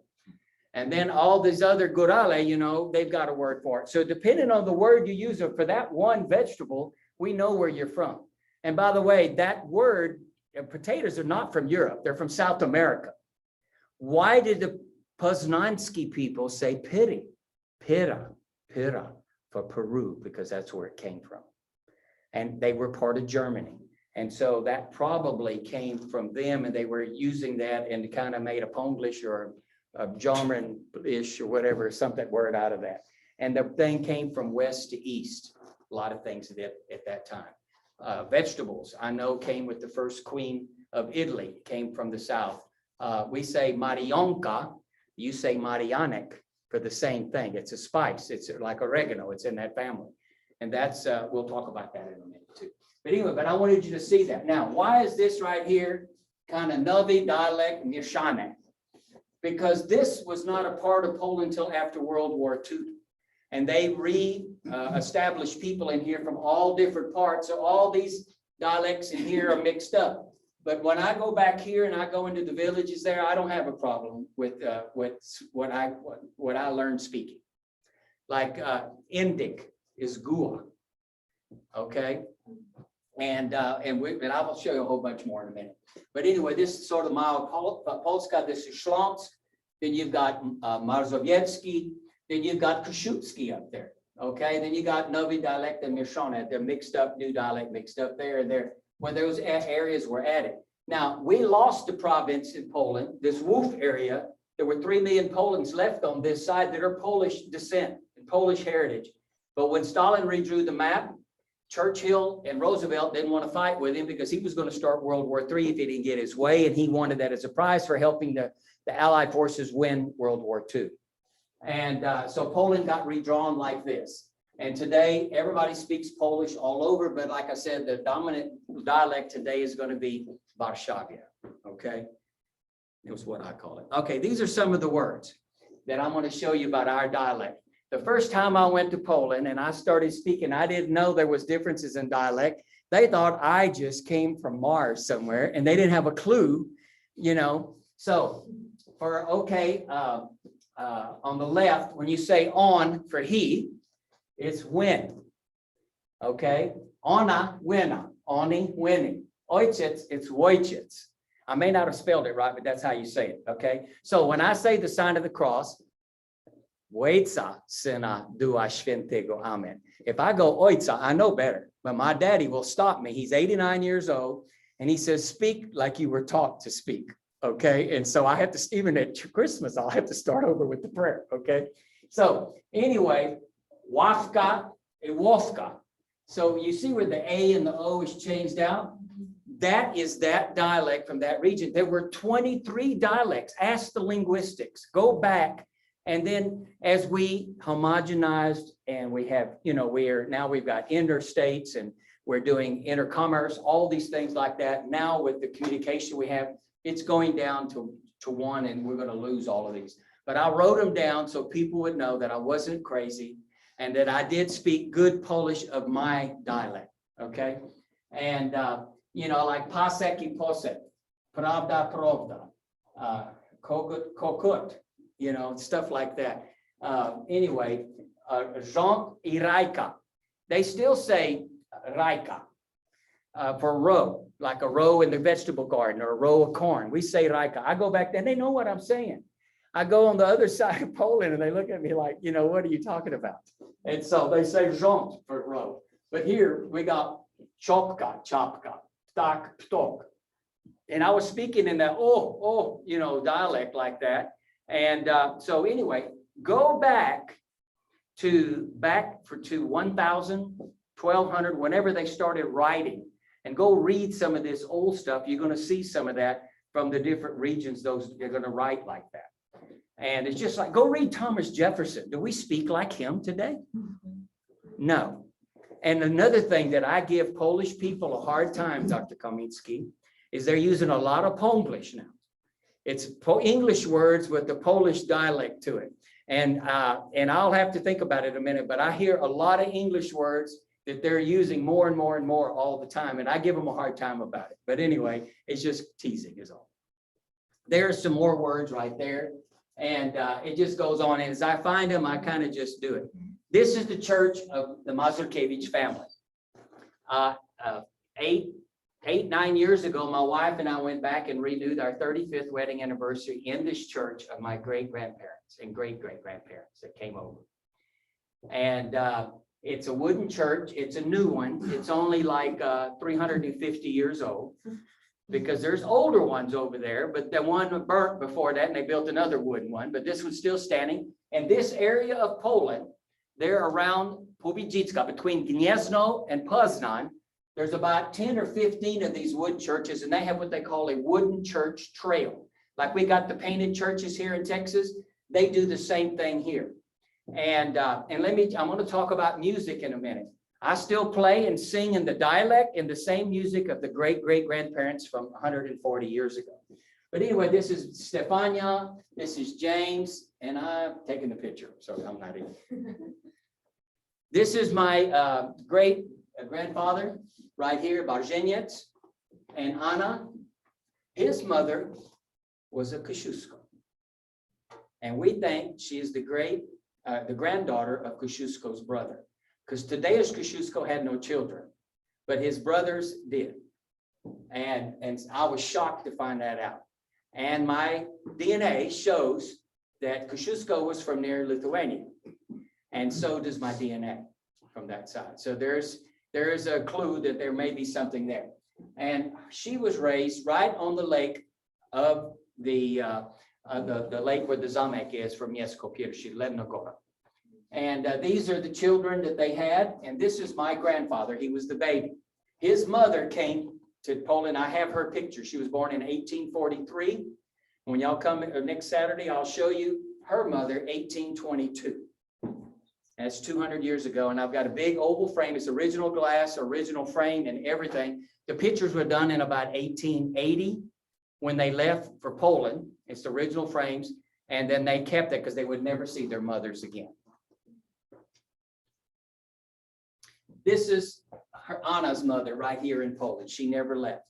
And then all these other górale, you know, they've got a word for it. So depending on the word you use for that one vegetable, we know where you're from. And by the way, that word, potatoes are not from Europe. They're from South America. Why did the Poznański people say piri, pira for Peru? Because that's where it came from. And they were part of Germany. And so that probably came from them, and they were using that and kind of made a Ponglish or a German-ish or whatever, something word out of that. And the thing came from west to east, a lot of things at that time. Vegetables, I know, came with the first queen of Italy, came from the south. We say marionka, you say marianek for the same thing. It's a spice. It's like oregano. It's in that family. And that's, we'll talk about that in a minute too. But anyway, but I wanted you to see that. Now, why is this right here kind of Novi dialect mieszane? Because this was not a part of Poland until after World War II. And they re-established people in here from all different parts. So all these dialects in here are mixed up. But when I go back here and I go into the villages there, I don't have a problem with what I learned speaking. Like Indic is gua, okay? And I will show you a whole bunch more in a minute. But anyway, this is sort of mild Polska. This is Śląsk. Then you've got Mazurkiewicz. Then you've got Kosciuszki up there, okay? Then you got Novi dialect and mieszane. They're mixed up, new dialect mixed up there and there, when those areas were added. Now, we lost the province in Poland, this Wolf area. There were 3 million Poles left on this side that are Polish descent and Polish heritage. But when Stalin redrew the map, Churchill and Roosevelt didn't want to fight with him because he was going to start World War III if he didn't get his way, and he wanted that as a prize for helping the Allied forces win World War II. And so Poland got redrawn like this. And today, everybody speaks Polish all over, but like I said, the dominant dialect today is going to be Warszawia, okay? It was what I call it. Okay, these are some of the words that I'm going to show you about our dialect. The first time I went to Poland and I started speaking, I didn't know there was differences in dialect. They thought I just came from Mars somewhere and they didn't have a clue, you know. So for, okay, on the left, when you say on for he, it's when, okay? Ona, wena, oni, winning. Ojciec, it's wojciec. I may not have spelled it right, but that's how you say it, okay? So when I say the sign of the cross, Ojca, syna, dua świętego, amen. If I go ojca, I know better, but my daddy will stop me. He's 89 years old, and he says, speak like you were taught to speak, okay? And so I have to, even at Christmas, I'll have to start over with the prayer, okay? So anyway, Wafka and Wofka. So you see where the A and the O is changed out? That is that dialect from that region. There were 23 dialects. Ask the linguistics. Go back. And then as we homogenized and we have, you know, we've got interstates and we're doing intercommerce, all these things like that. Now with the communication we have, it's going down to one, and we're going to lose all of these. But I wrote them down so people would know that I wasn't crazy and that I did speak good Polish of my dialect, okay? And, you know, like pasek I posek, pravda, pravda, kokut, kokut, you know, stuff like that. Anyway, rząd I rajka. They still say rajka for row, like a row in the vegetable garden or a row of corn. We say rajka. I go back there and they know what I'm saying. I go on the other side of Poland and they look at me like, you know, what are you talking about? And so they say rząd for row. But here we got chopka, chopka, ptak, ptok. And I was speaking in that, you know, dialect like that. And so anyway, go back to 1000, 1200, whenever they started writing, and go read some of this old stuff. You're going to see some of that from the different regions, those they're going to write like that. And it's just like, go read Thomas Jefferson. Do we speak like him today? No. And another thing that I give Polish people a hard time, Dr. Kamiński, is they're using a lot of Ponglish now. It's English words with the Polish dialect to it. And I'll have to think about it a minute, but I hear a lot of English words that they're using more and more and more all the time. And I give them a hard time about it. But anyway, it's just teasing is all. There's some more words right there. And it just goes on. And as I find them, I kind of just do it. This is the church of the Mazurkiewicz family. 9 years ago, my wife and I went back and renewed our 35th wedding anniversary in this church of my great-grandparents and great-great-grandparents that came over. And it's a wooden church. It's a new one. It's only like 350 years old, because there's older ones over there, but the one burnt before that, and they built another wooden one, but this one's still standing. And this area of Poland, they're around Pobiedziska, between Gniezno and Poznań. There's about 10 or 15 of these wood churches, and they have what they call a wooden church trail. Like we got the painted churches here in Texas, they do the same thing here. And I'm going to talk about music in a minute. I still play and sing in the dialect in the same music of the great-great-grandparents from 140 years ago. But anyway, this is Stefania, this is James, and I'm taking the picture, so I'm not even. This is my great-grandfather right here, Barzieniec, and Anna. His mother was a Kosciuszko. And we think she is the granddaughter of Kosciuszko's brother. Because Tadeusz Kosciuszko had no children, but his brothers did. And I was shocked to find that out. And my DNA shows that Kosciuszko was from near Lithuania. And so does my DNA from that side. So there is a clue that there may be something there. And she was raised right on the lake of the lake where the zamek is from Mieszko Pierwszy, Ledna Góra. And these are the children that they had. And this is my grandfather. He was the baby. His mother came to Poland. I have her picture. She was born in 1843. When y'all come next Saturday, I'll show you her mother, 1822. That's 200 years ago. And I've got a big oval frame. It's original glass, original frame and everything. The pictures were done in about 1880 when they left for Poland. It's the original frames. And then they kept it because they would never see their mothers again. This is her Anna's mother right here in Poland. She never left.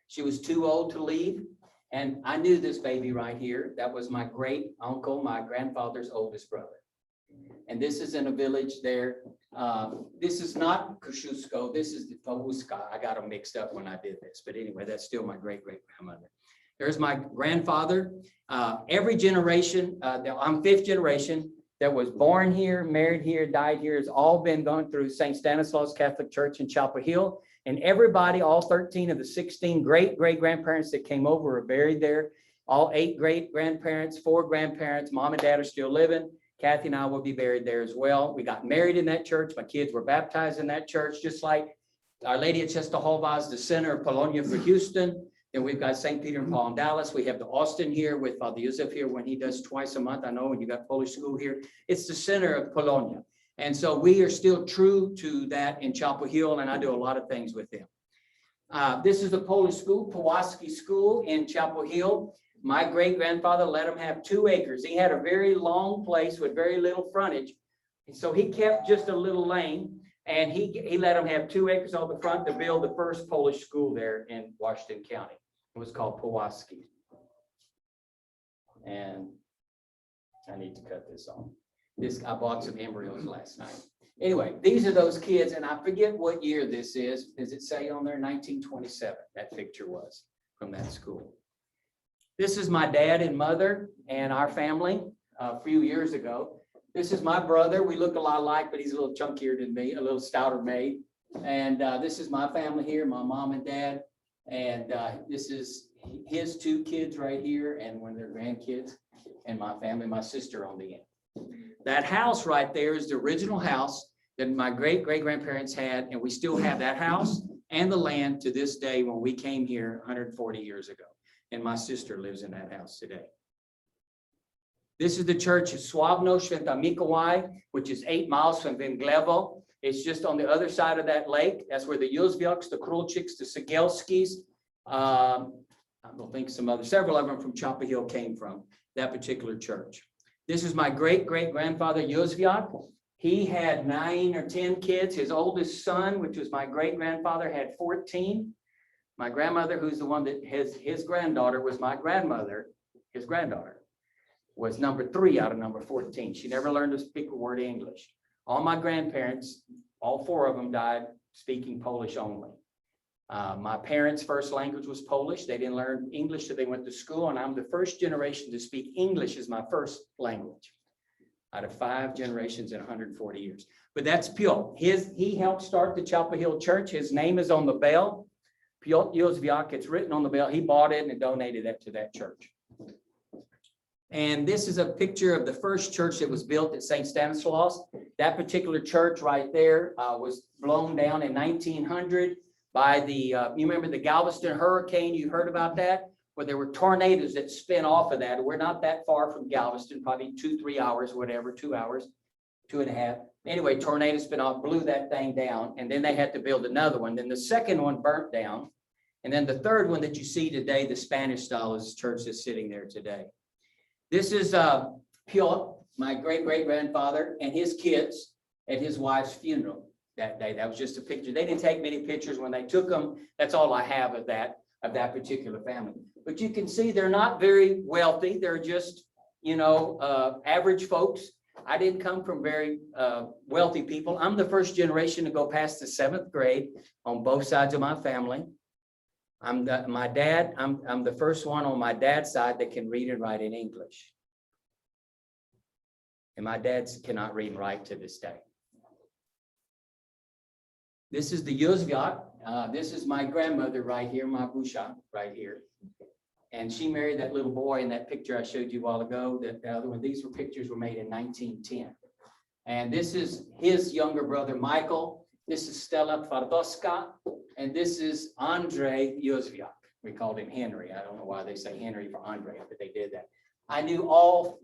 She was too old to leave. And I knew this baby right here. That was my great uncle, my grandfather's oldest brother. And this is in a village there. This is not Kosciuszko. This is the Połuska. I got them mixed up when I did this. But anyway, that's still my great-great-grandmother. There's my grandfather. Every generation, I'm fifth generation, that was born here, married here, died here, has all been going through St. Stanislaus Catholic Church in Chapel Hill. And everybody, all 13 of the 16 great-great-grandparents that came over are buried there. All 8 great-grandparents, 4 grandparents, mom and dad are still living. Kathy and I will be buried there as well. We got married in that church. My kids were baptized in that church, just like Our Lady of Czestochowa is the center of Polonia for Houston. Then we've got St. Peter and Paul in Dallas. We have the Austin here with Father Yusuf here when he does twice a month. I know when you got Polish school here, it's the center of Polonia. And so we are still true to that in Chapel Hill, and I do a lot of things with them. This is the Polish school, Pulaski School in Chapel Hill. My great-grandfather let him have 2 acres. He had a very long place with very little frontage. And so he kept just a little lane, and he let him have 2 acres on the front to build the first Polish school there in Washington County. It was called Pulaski. And I need to cut this off. I bought some embryos last night. Anyway, these are those kids, and I forget what year this is. Does it say on there? 1927, that picture was from that school. This is my dad and mother and our family a few years ago. This is my brother. We look a lot alike, but he's a little chunkier than me, a little stouter made. And this is my family here, my mom and dad. And this is his 2 kids right here and one of their grandkids, and my family, my sister on the end. That house right there is the original house that my great-great-grandparents had, and we still have that house and the land to this day when we came here 140 years ago. And my sister lives in that house today. This is the church of Sławno Święta Mikołaj, which is 8 miles from Węglewo. It's just on the other side of that lake. That's where the Józwiaks, the Królczyks, the Cegielskis, I don't think several of them from Chapel Hill came from that particular church. This is my great-great-grandfather, Józwiak. He had 9 or 10 kids. His oldest son, which was my great-grandfather, had 14. My grandmother, who's the one that his granddaughter was my grandmother, his granddaughter, was number 3 out of number 14. She never learned to speak a word of English. All my grandparents, all 4 of them died speaking Polish only. My parents' first language was Polish. They didn't learn English till they went to school, and I'm the first generation to speak English as my first language out of 5 generations in 140 years. But that's Piotr. He helped start the Chapel Hill Church. His name is on the bell. Piotr Józwiak, it's written on the bell. He bought it and donated it to that church. And this is a picture of the first church that was built at St. Stanislaus. That particular church right there was blown down in 1900 by the, you remember the Galveston hurricane? You heard about that? Where there were tornadoes that spin off of that. We're not that far from Galveston, probably 2-3 hours, whatever, 2 hours, 2.5. Anyway, tornado spin off, blew that thing down, and then they had to build another one. Then the second one burnt down. And then the third one that you see today, the Spanish style, is the church that's sitting there today. This is Piotr, my great-great-grandfather, and his kids at his wife's funeral that day. That was just a picture. They didn't take many pictures when they took them. That's all I have of that particular family. But you can see they're not very wealthy. They're just, average folks. I didn't come from very wealthy people. I'm the first generation to go past the 7th grade on both sides of my family. I'm the first one on my dad's side that can read and write in English. And my dad cannot read and write to this day. This is the Józwiak. This is my grandmother right here, my Busha right here. And she married that little boy in that picture I showed you a while ago. The other one, these pictures were made in 1910. And this is his younger brother, Michael. This is Stella Twardowska. And this is Andrzej Józwiak. We called him Henry. I don't know why they say Henry for Andre, but they did that. I knew all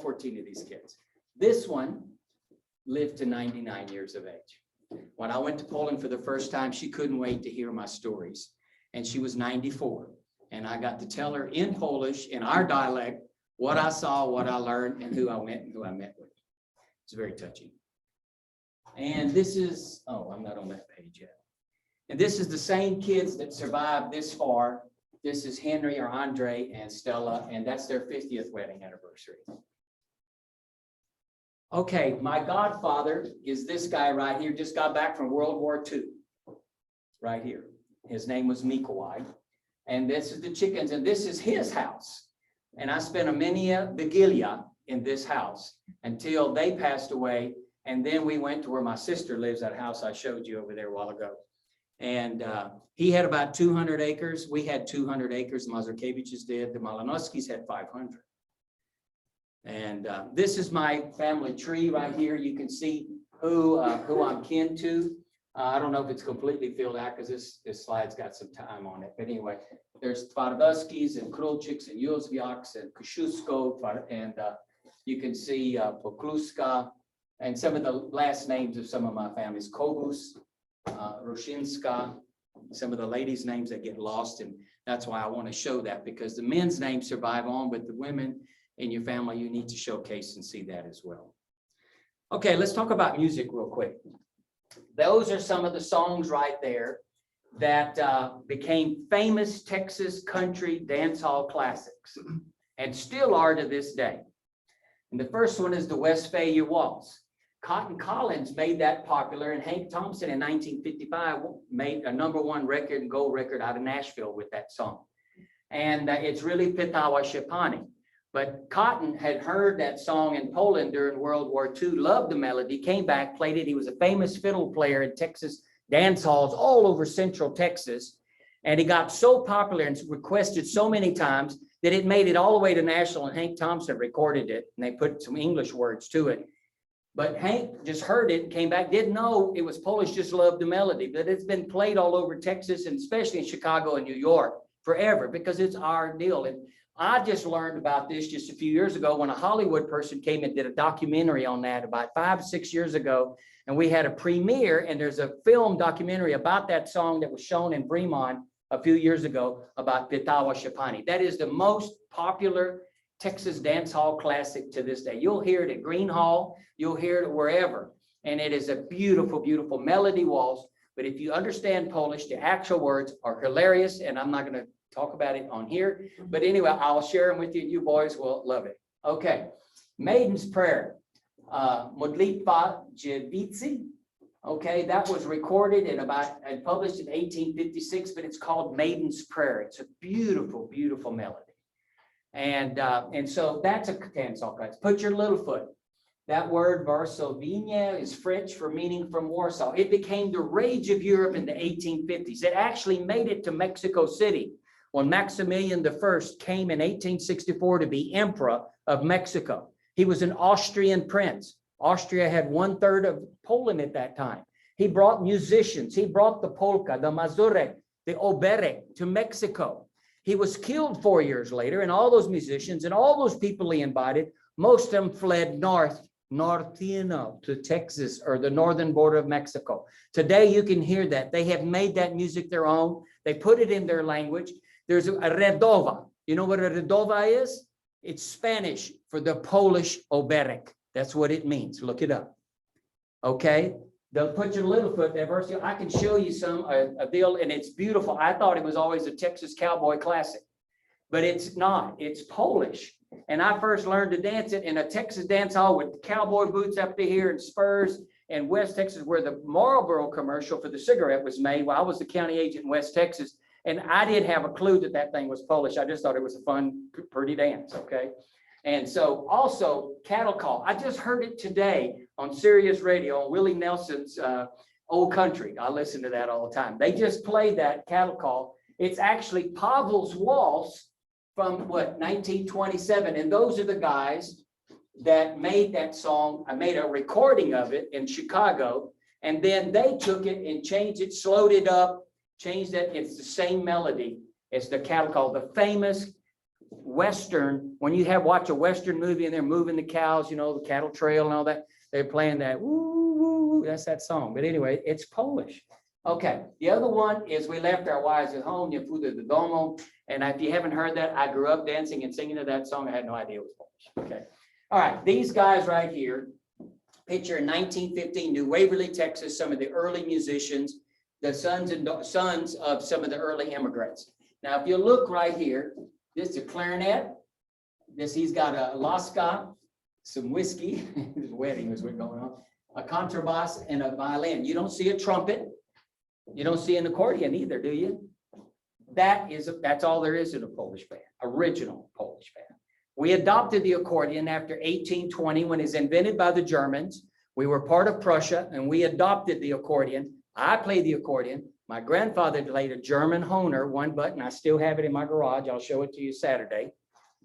14 of these kids. This one lived to 99 years of age. When I went to Poland for the first time, she couldn't wait to hear my stories. And she was 94. And I got to tell her in Polish, in our dialect, what I saw, what I learned, and who I went and who I met with. It's very touching. And this is, oh, I'm not on that page yet. And this is the same kids that survived this far. This is Henry or Andre and Stella, and that's their 50th wedding anniversary. Okay, my godfather is this guy right here, just got back from World War II, right here. His name was Mikołaj. And this is the chickens, and this is his house. And I spent a Vigilia in this house until they passed away. And then we went to where my sister lives, that house I showed you over there a while ago. And he had about 200 acres. We had 200 acres. The Mazurkiewicz's did. The Malinowskis had 500. And this is my family tree right here. You can see who I'm kin to. I don't know if it's completely filled out because this slide's got some time on it. But anyway, there's Twardowskis and Krulczyks and Józwiaks and Kosciuszko, and you can see Pokluska and some of the last names of some of my families, Kobus, Roshinska, some of the ladies' names that get lost. And that's why I want to show that, because the men's names survive on, but the women in your family, you need to showcase and see that as well. Okay, let's talk about music real quick. Those are some of the songs right there that became famous Texas country dance hall classics and still are to this day. And the first one is the Westphalia Waltz. Cotton Collins made that popular, and Hank Thompson in 1955 made a #1 record and gold record out of Nashville with that song. And it's really Pytała się pani. But Cotton had heard that song in Poland during World War II, loved the melody, came back, played it. He was a famous fiddle player in Texas dance halls all over Central Texas. And he got so popular and requested so many times that it made it all the way to Nashville, and Hank Thompson recorded it, and they put some English words to it. But Hank just heard it, came back, didn't know it was Polish, just loved the melody. But it's been played all over Texas, and especially in Chicago and New York forever, because it's our deal. And I just learned about this just a few years ago when a Hollywood person came and did a documentary on that about 5 or 6 years ago. And we had a premiere, and there's a film documentary about that song that was shown in Fremont a few years ago about Pytała się pani. That is the most popular Texas dance hall classic to this day. You'll hear it at Green Hall, you'll hear it wherever. And it is a beautiful, beautiful melody waltz. But if you understand Polish, the actual words are hilarious, and I'm not going to talk about it on here. But anyway, I'll share them with you. You boys will love it. Okay. Maiden's Prayer. Modlitwa Dziewicy. Okay, that was recorded and published in 1856, but it's called Maiden's Prayer. It's a beautiful, beautiful melody. And so that's a dance hall class. Put your little foot. That word Varsovia is French for meaning from Warsaw. It became the rage of Europe in the 1850s. It actually made it to Mexico City when Maximilian I came in 1864 to be emperor of Mexico. He was an Austrian prince. Austria had 1/3 of Poland at that time. He brought musicians. He brought the polka, the mazurek, the oberek to Mexico. He was killed 4 years later, and all those musicians and all those people he invited, most of them fled north to Texas or the northern border of Mexico. Today, you can hear that. They have made that music their own. They put it in their language. There's a redova. You know what a redova is? It's Spanish for the Polish oberek. That's what it means. Look it up. Okay? They'll put your little foot there. I can show you a deal, and it's beautiful. I thought it was always a Texas cowboy classic, but it's not. It's Polish. And I first learned to dance it in a Texas dance hall with cowboy boots up to here and spurs in West Texas, where the Marlboro commercial for the cigarette was made while I was the county agent in West Texas. And I didn't have a clue that that thing was Polish. I just thought it was a fun, pretty dance, okay? And so also cattle call. I just heard it today on Sirius Radio on Willie Nelson's Old Country. I listen to that all the time. They just played that cattle call. It's actually Pavel's Waltz from 1927. And those are the guys that made that song. I made a recording of it in Chicago. And then they took it and changed it, slowed it up, changed it. It's the same melody as the cattle call, the famous Western, when you watch a Western movie and they're moving the cows, you know, the cattle trail and all that, they're playing that, woo, woo, woo, that's that song. But anyway, it's Polish. Okay, the other one is We Left Our Wives at Home, Nie Pójdę do Domu. And if you haven't heard that, I grew up dancing and singing to that song. I had no idea it was Polish. Okay. All right, these guys right here, picture in 1915, New Waverly, Texas, some of the early musicians, the sons of some of the early immigrants. Now, if you look right here, this is a clarinet. He's got a lasca, some whiskey. His wedding was going on. A contrabass and a violin. You don't see a trumpet. You don't see an accordion either, do you? That's all there is in a Polish band, original Polish band. We adopted the accordion after 1820 when it was invented by the Germans. We were part of Prussia and we adopted the accordion. I played the accordion. My grandfather played a German Hohner, one button. I still have it in my garage. I'll show it to you Saturday.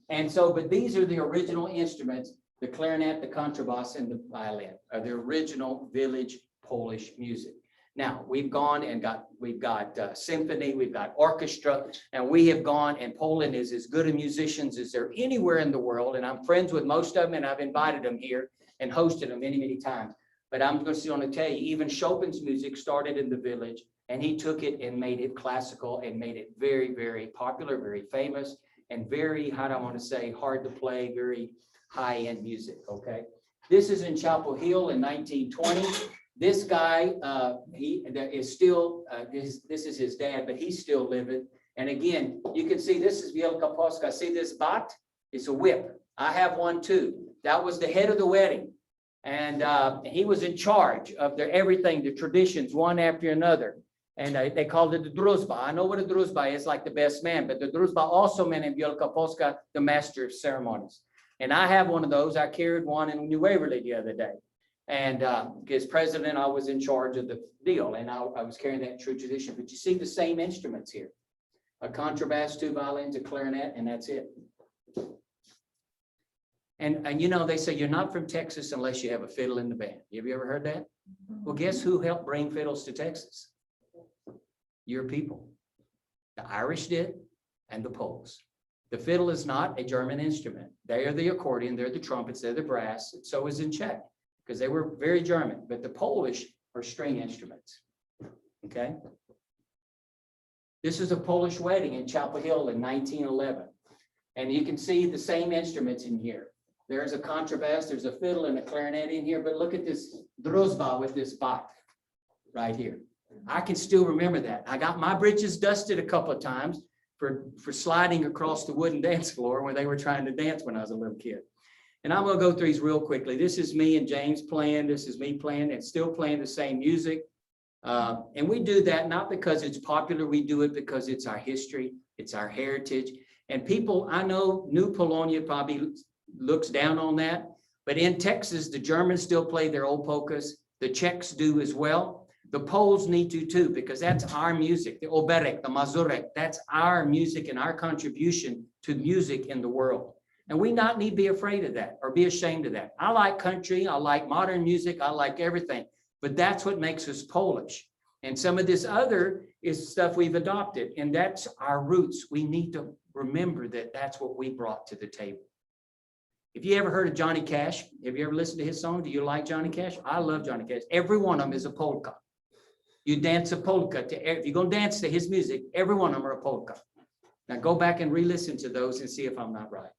And so, but these are the original instruments, the clarinet, the contrabass, and the violin are the original village Polish music. Now, we've got symphony, we've got orchestra, and we have gone, and Poland is as good a musicians as there anywhere in the world. And I'm friends with most of them, and I've invited them here and hosted them many, many times. But I'm just going to tell you, even Chopin's music started in the village, and he took it and made it classical and made it very, very popular, very famous, and very, how do I want to say, hard to play, very high-end music, okay? This is in Chapel Hill in 1920. This guy, he is still, this is his dad, but he's still living. And again, you can see this is Wielka Polska. See this bat? It's a whip. I have one too. That was the head of the wedding. And he was in charge of everything, the traditions, one after another. And they called it the druzba. I know what a druzba is, like the best man, but the druzba also meant in Wielka Polska, the master of ceremonies. And I have one of those. I carried one in New Waverly the other day. And as president, I was in charge of the deal, and I was carrying that true tradition. But you see the same instruments here: a contrabass, 2 violins, a clarinet, and that's it. And you know, they say you're not from Texas unless you have a fiddle in the band. Have you ever heard that? Well, guess who helped bring fiddles to Texas? Your people. The Irish did, and the Poles. The fiddle is not a German instrument. They are the accordion, they're the trumpets, they're the brass. So is in Czech, because they were very German, but the Polish are string instruments, okay? This is a Polish wedding in Chapel Hill in 1911. And you can see the same instruments in here. There's a contrabass, there's a fiddle and a clarinet in here, but look at this druzba with this bat right here. I can still remember that. I got my britches dusted a couple of times for sliding across the wooden dance floor when they were trying to dance when I was a little kid. And I'm going to go through these real quickly. This is me and James playing. This is me playing and still playing the same music. And we do that not because it's popular. We do it because it's our history. It's our heritage. And people, I know New Polonia probably looks down on that. But in Texas, the Germans still play their old polkas. The Czechs do as well. The Poles need to too, because that's our music. The oberek, the mazurek, that's our music and our contribution to music in the world. And we not need to be afraid of that or be ashamed of that. I like country, I like modern music, I like everything, but that's what makes us Polish. And some of this other is stuff we've adopted, and that's our roots. We need to remember that that's what we brought to the table. If you ever heard of Johnny Cash, have you ever listened to his song? Do you like Johnny Cash? I love Johnny Cash. Every one of them is a polka. You dance a polka if you're going to dance to his music, every one of them are a polka. Now go back and re-listen to those and see if I'm not right.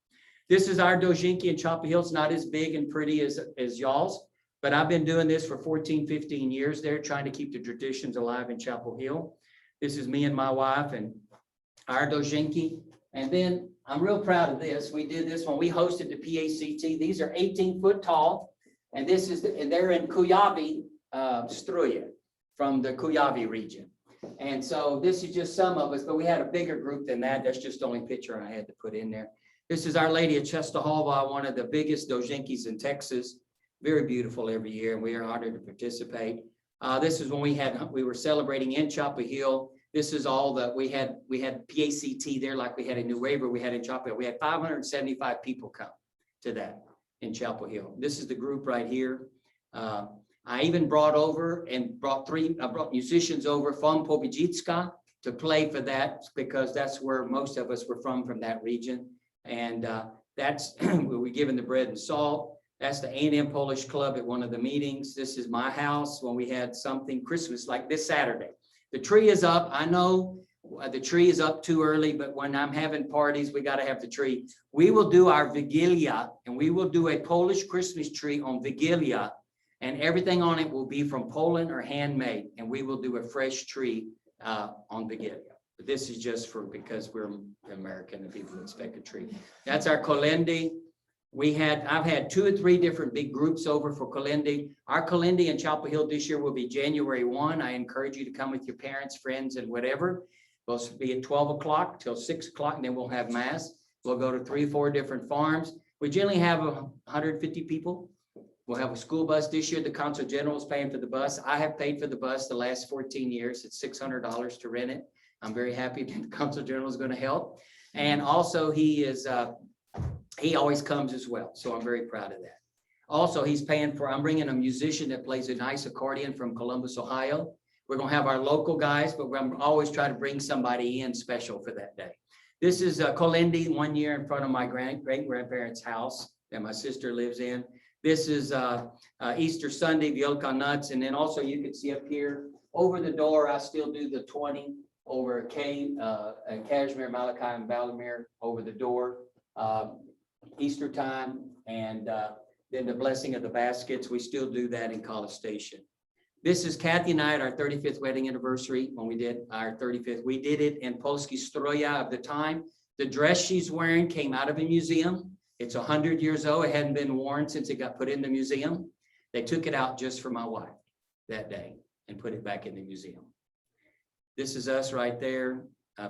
This is our dozinki in Chapel Hill. It's not as big and pretty as y'all's, but I've been doing this for 14, 15 years there, trying to keep the traditions alive in Chapel Hill. This is me and my wife and our dozinki. And then I'm real proud of this. We did this when we hosted the PACT. These are 18 foot tall, and this is and they're in Kujavi, Struja, from the Kujavi region. And so this is just some of us, but we had a bigger group than that. That's just the only picture I had to put in there. This is Our Lady of Czestochowa, one of the biggest dozinkis in Texas. Very beautiful every year, and we are honored to participate. This is when we were celebrating in Chapel Hill. This is all that we had PACT there, like we had in New Waverly, we had in Chapel Hill. We had 575 people come to that in Chapel Hill. This is the group right here. I even brought musicians over from Pobiedziska to play for that, because that's where most of us were from that region. And that's, we're given the bread and salt. That's the A&M Polish Club at one of the meetings. This is my house when we had something Christmas like this Saturday. The tree is up. I know the tree is up too early, but when I'm having parties, we got to have the tree. We will do our Vigilia, and we will do a Polish Christmas tree on Vigilia, and everything on it will be from Poland or handmade, and we will do a fresh tree on Vigilia. But this is just for, because we're American and people expect a tree. That's our Kolendi. I've had 2 or 3 different big groups over for Kolendi. Our Kolendi in Chapel Hill this year will be January 1. I encourage you to come with your parents, friends, and whatever. We'll be at 12 o'clock till 6 o'clock, and then we'll have mass. We'll go to 3 or 4 different farms. We generally have 150 people. We'll have a school bus this year. The Consul General is paying for the bus. I have paid for the bus the last 14 years. It's $600 to rent it. I'm very happy that the Consul General is going to help. And also he always comes as well. So I'm very proud of that. Also, he's paying for, I'm bringing a musician that plays a nice accordion from Columbus, Ohio. We're going to have our local guys, but I'm always trying to bring somebody in special for that day. This is Kolendi 1 year in front of my great-grandparents' house that my sister lives in. This is Easter Sunday, Wielka Nuts. And then also you can see up here over the door, I still do the 20 over Kashmir, Malachi, and Valimir over the door. Easter time, and then the blessing of the baskets. We still do that in College Station. This is Kathy and I at our 35th wedding anniversary when we did our 35th. We did it in Polski Stroja of the time. The dress she's wearing came out of a museum. It's 100 years old. It hadn't been worn since it got put in the museum. They took it out just for my wife that day and put it back in the museum. This is us right there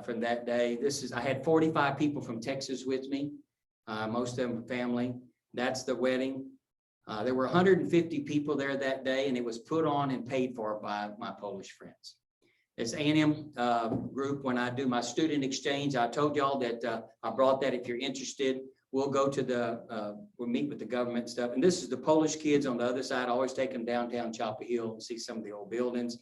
from that day. I had 45 people from Texas with me. Most of them family. That's the wedding. There were 150 people there that day, and it was put on and paid for by my Polish friends. This A&M group, when I do my student exchange, I told y'all that I brought that if you're interested. We'll go to we'll meet with the government stuff. And this is the Polish kids on the other side. I always take them downtown Chapel Hill and see some of the old buildings.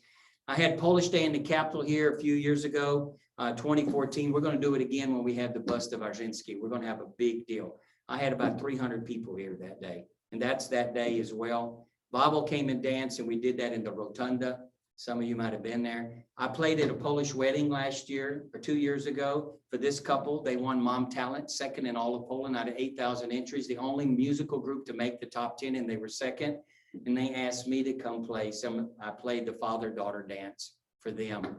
I had Polish Day in the Capitol here a few years ago. 2014, we're going to do it again when we have the bust of Arzinski. We're going to have a big deal. I had about 300 people here that day, and that's that day as well. Bible came and danced, and we did that in the Rotunda. Some of you might have been there. I played at a Polish wedding last year or 2 years ago for this couple. They won Mom Talent, second in all of Poland out of 8,000 entries, the only musical group to make the top 10, and they were second. And they asked me to come play I played the father-daughter dance for them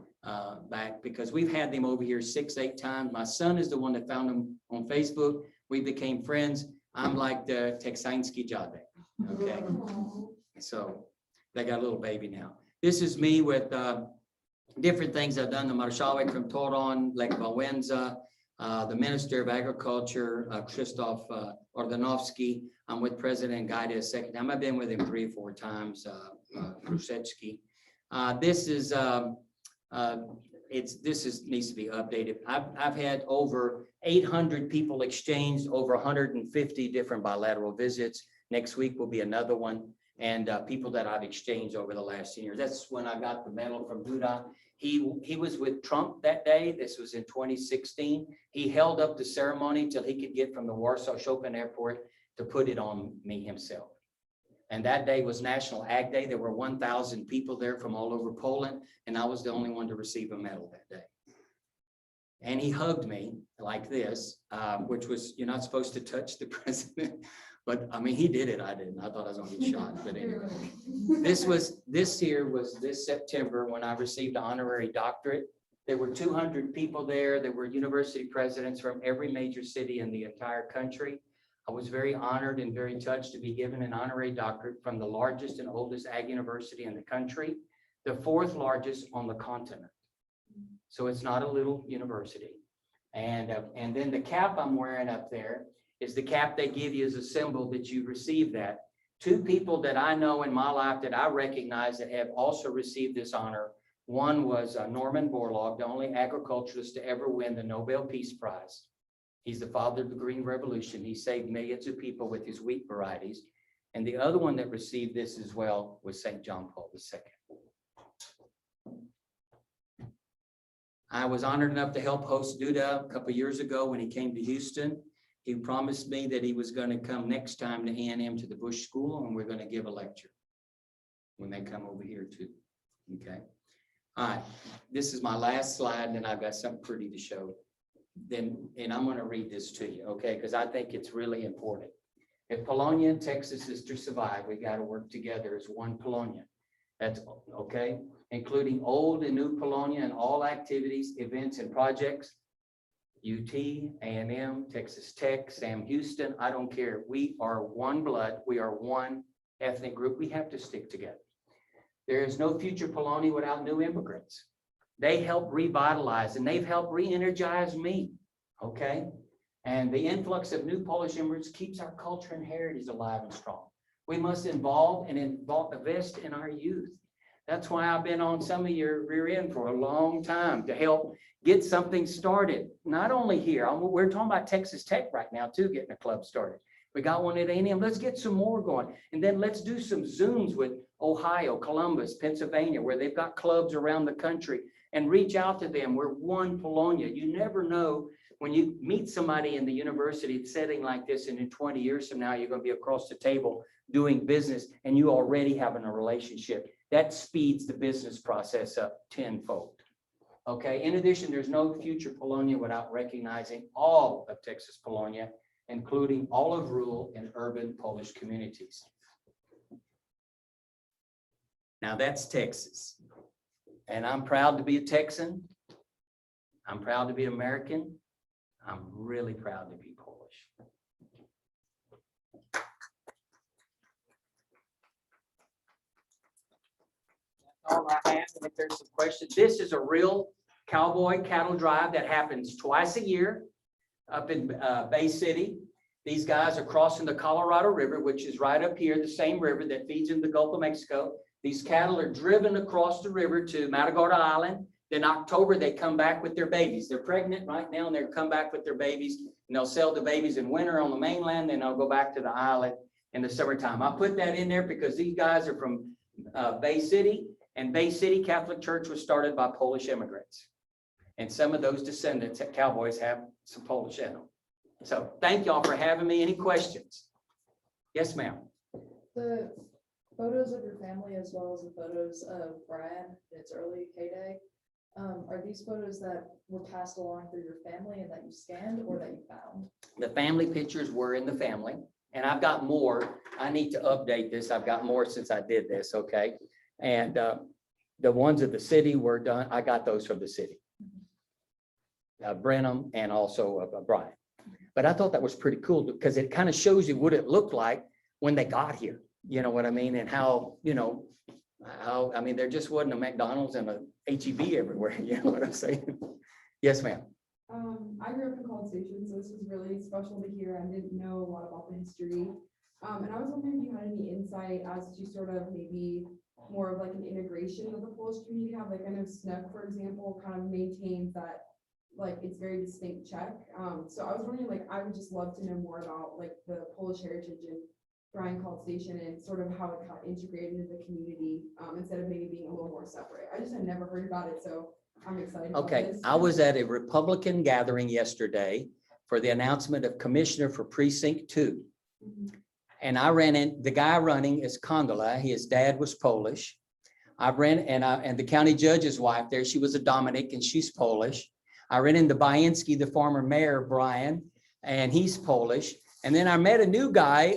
back, because we've had them over here 6, 8 times. My son is the one that found them on Facebook. We became friends. I'm like the Teksański Jade. Okay. So they got a little baby now. This is me with different things I've done. The Marszałek from Toron, Lech Wałęsa, the Minister of Agriculture, Krzysztof Ordanowski. I'm with President Gaida a second time. I've been with him 3 or 4 times, Krusecki. This needs to be updated. I've had over 800 people exchanged, over 150 different bilateral visits. Next week will be another one. And people that I've exchanged over the last 10 years. That's when I got the medal from Duda. He was with Trump that day. This was in 2016. He held up the ceremony till he could get from the Warsaw Chopin Airport to put it on me himself. And that day was National Ag Day. There were 1,000 people there from all over Poland, and I was the only one to receive a medal that day. And he hugged me like this, which was, you're not supposed to touch the president. But I mean, he did it. I didn't. I thought I was going to get shot. But anyway, this here was this September when I received an honorary doctorate. There were 200 people there. There were university presidents from every major city in the entire country. I was very honored and very touched to be given an honorary doctorate from the largest and oldest ag university in the country, the 4th largest on the continent. So it's not a little university. And then the cap I'm wearing up there is the cap they give you as a symbol that you receive that. 2 people that I know in my life that I recognize that have also received this honor. One was Norman Borlaug, the only agriculturalist to ever win the Nobel Peace Prize. He's the father of the Green Revolution. He saved millions of people with his wheat varieties. And the other one that received this as well was St. John Paul II. I was honored enough to help host Duda a couple of years ago when he came to Houston. He promised me that he was going to come next time to A&M to the Bush School, and we're going to give a lecture when they come over here too. Okay. All right. This is my last slide, and I've got something pretty to show. And I'm going to read this to you, okay? Because I think it's really important. If Polonia and Texas is to survive, we got to work together as one Polonia. That's okay, including old and new Polonia and all activities, events, and projects. UT, A&M, Texas Tech, Sam Houston, I don't care. We are one blood. We are one ethnic group. We have to stick together. There is no future Polonia without new immigrants. They help revitalize and they've helped re-energize me, okay? And the influx of new Polish immigrants keeps our culture and heritage alive and strong. We must invest in our youth. That's why I've been on some of your rear end for a long time to help get something started. Not only here, we're talking about Texas Tech right now too, getting a club started. We got one at A&M. Let's get some more going. And then let's do some Zooms with Ohio, Columbus, Pennsylvania, where they've got clubs around the country, and reach out to them. We're one Polonia. You never know when you meet somebody in the university setting like this, and in 20 years from now, you're going to be across the table doing business and you already having a relationship. That speeds the business process up tenfold. Okay. In addition, there's no future Polonia without recognizing all of Texas Polonia, including all of rural and urban Polish communities. Now that's Texas. And I'm proud to be a Texan. I'm proud to be American. I'm really proud to be Polish. That's all I have. And if there's some questions, this is a real cowboy cattle drive that happens twice a year up in Bay City. These guys are crossing the Colorado River, which is right up here, the same river that feeds into the Gulf of Mexico. These cattle are driven across the river to Matagorda Island. Then October, they come back with their babies. They're pregnant right now, and they'll come back with their babies, and they'll sell the babies in winter on the mainland, and they'll go back to the island in the summertime. I put that in there because these guys are from Bay City, and Bay City Catholic Church was started by Polish immigrants. And some of those descendants at Cowboys have some Polish in them. So thank y'all for having me. Any questions? Yes, ma'am. The photos of your family as well as the photos of Brian in its early heyday, are these photos that were passed along through your family and that you scanned or that you found? The family pictures were in the family, and I've got more. I need to update this. I've got more since I did this, okay? And the ones of the city were done. I got those from the city. Brenham and also Brian. But I thought that was pretty cool because it kind of shows you what it looked like when they got here. You know what I mean? And how, you know, how, I mean, there just wasn't a McDonald's and a HEB everywhere. You know what I'm saying? Yes, ma'am. I grew up in College Station, so this was really special to hear. I didn't know a lot about the history. And I was wondering if you had any insight as to sort of maybe more of like an integration of the Polish community have. Like I know Snook, for example, kind of maintains that like it's very distinct Czech. So I was wondering, like, I would just love to know more about like the Polish heritage in Bryan College Station and sort of how it got integrated into the community instead of maybe being a little more separate. I just had never heard about it, so I'm excited. Okay, I was at a Republican gathering yesterday for the announcement of Commissioner for Precinct 2. And I ran in, the guy running is Kondola, his dad was Polish. I ran, and the county judge's wife there, she was a Dominic and she's Polish. I ran into Bainski, the former mayor, Brian, and he's Polish. And then I met a new guy,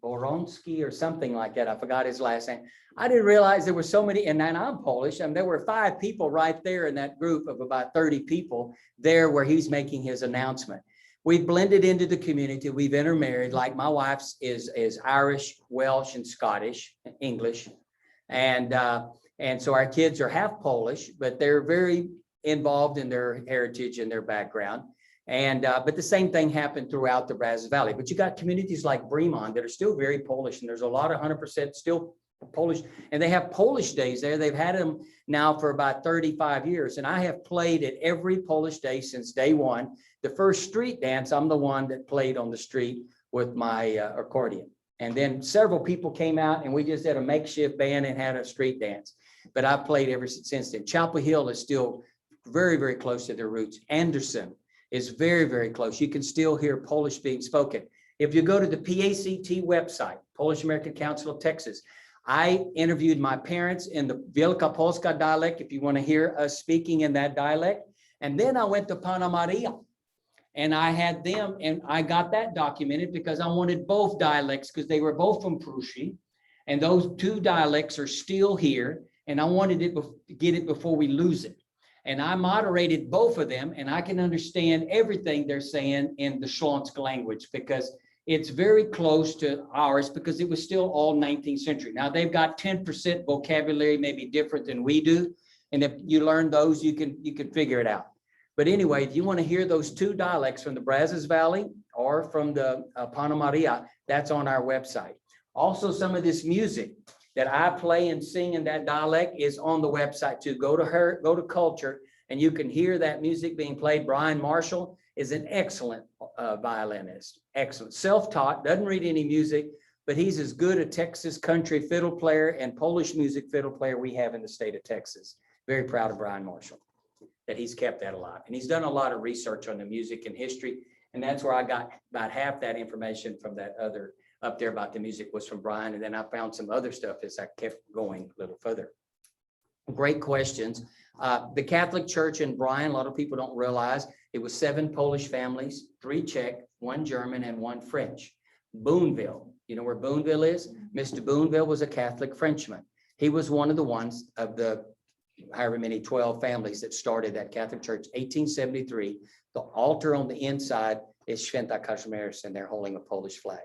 Boronski or something like that. I forgot his last name. I didn't realize there were so many, and then I'm Polish. And there were 5 people right there in that group of about 30 people there where he's making his announcement. We've blended into the community. We've intermarried. Like my wife's is Irish, Welsh, and Scottish, English. And so our kids are half Polish, but they're very involved in their heritage and their background. And but the same thing happened throughout the Brazos Valley. But you got communities like Bremond that are still very Polish, and there's a lot of 100% still Polish, and they have Polish days there. They've had them now for about 35 years, and I have played at every Polish day since day one. The first street dance, I'm the one that played on the street with my accordion. And then several people came out, and we just had a makeshift band and had a street dance. But I've played ever since then. Chapel Hill is still very, very close to their roots. Anderson is very, very close. You can still hear Polish being spoken. If you go to the PACT website, Polish American Council of Texas, I interviewed my parents in the Wielkopolska dialect, if you want to hear us speaking in that dialect. And then I went to Pana Maria and I had them, and I got that documented because I wanted both dialects because they were both from Prushi. And those two dialects are still here. And I wanted to get it before we lose it. And I moderated both of them, and I can understand everything they're saying in the Śląsk language because it's very close to ours because it was still all 19th century. Now they've got 10% vocabulary, maybe different than we do. And if you learn those, you can figure it out. But anyway, if you want to hear those two dialects from the Brazos Valley or from the Pana Maria, that's on our website. Also, some of this music that I play and sing in that dialect is on the website too. Go to Culture, and you can hear that music being played. Brian Marshall is an excellent violinist, excellent, self-taught, doesn't read any music, but he's as good a Texas country fiddle player and Polish music fiddle player we have in the state of Texas. Very proud of Brian Marshall, that he's kept that alive. And he's done a lot of research on the music and history, and that's where I got about half that information from that other up there about the music was from Brian, and then I found some other stuff as I kept going a little further. Great questions. The Catholic Church in Bryan, a lot of people don't realize, it was 7 Polish families, 3 Czech, 1 German, and 1 French. Boonville, you know where Boonville is? Mr. Boonville was a Catholic Frenchman. He was one of the ones of the however many 12 families that started that Catholic Church, 1873. The altar on the inside is Święta Kazimierz, and they're holding a Polish flag.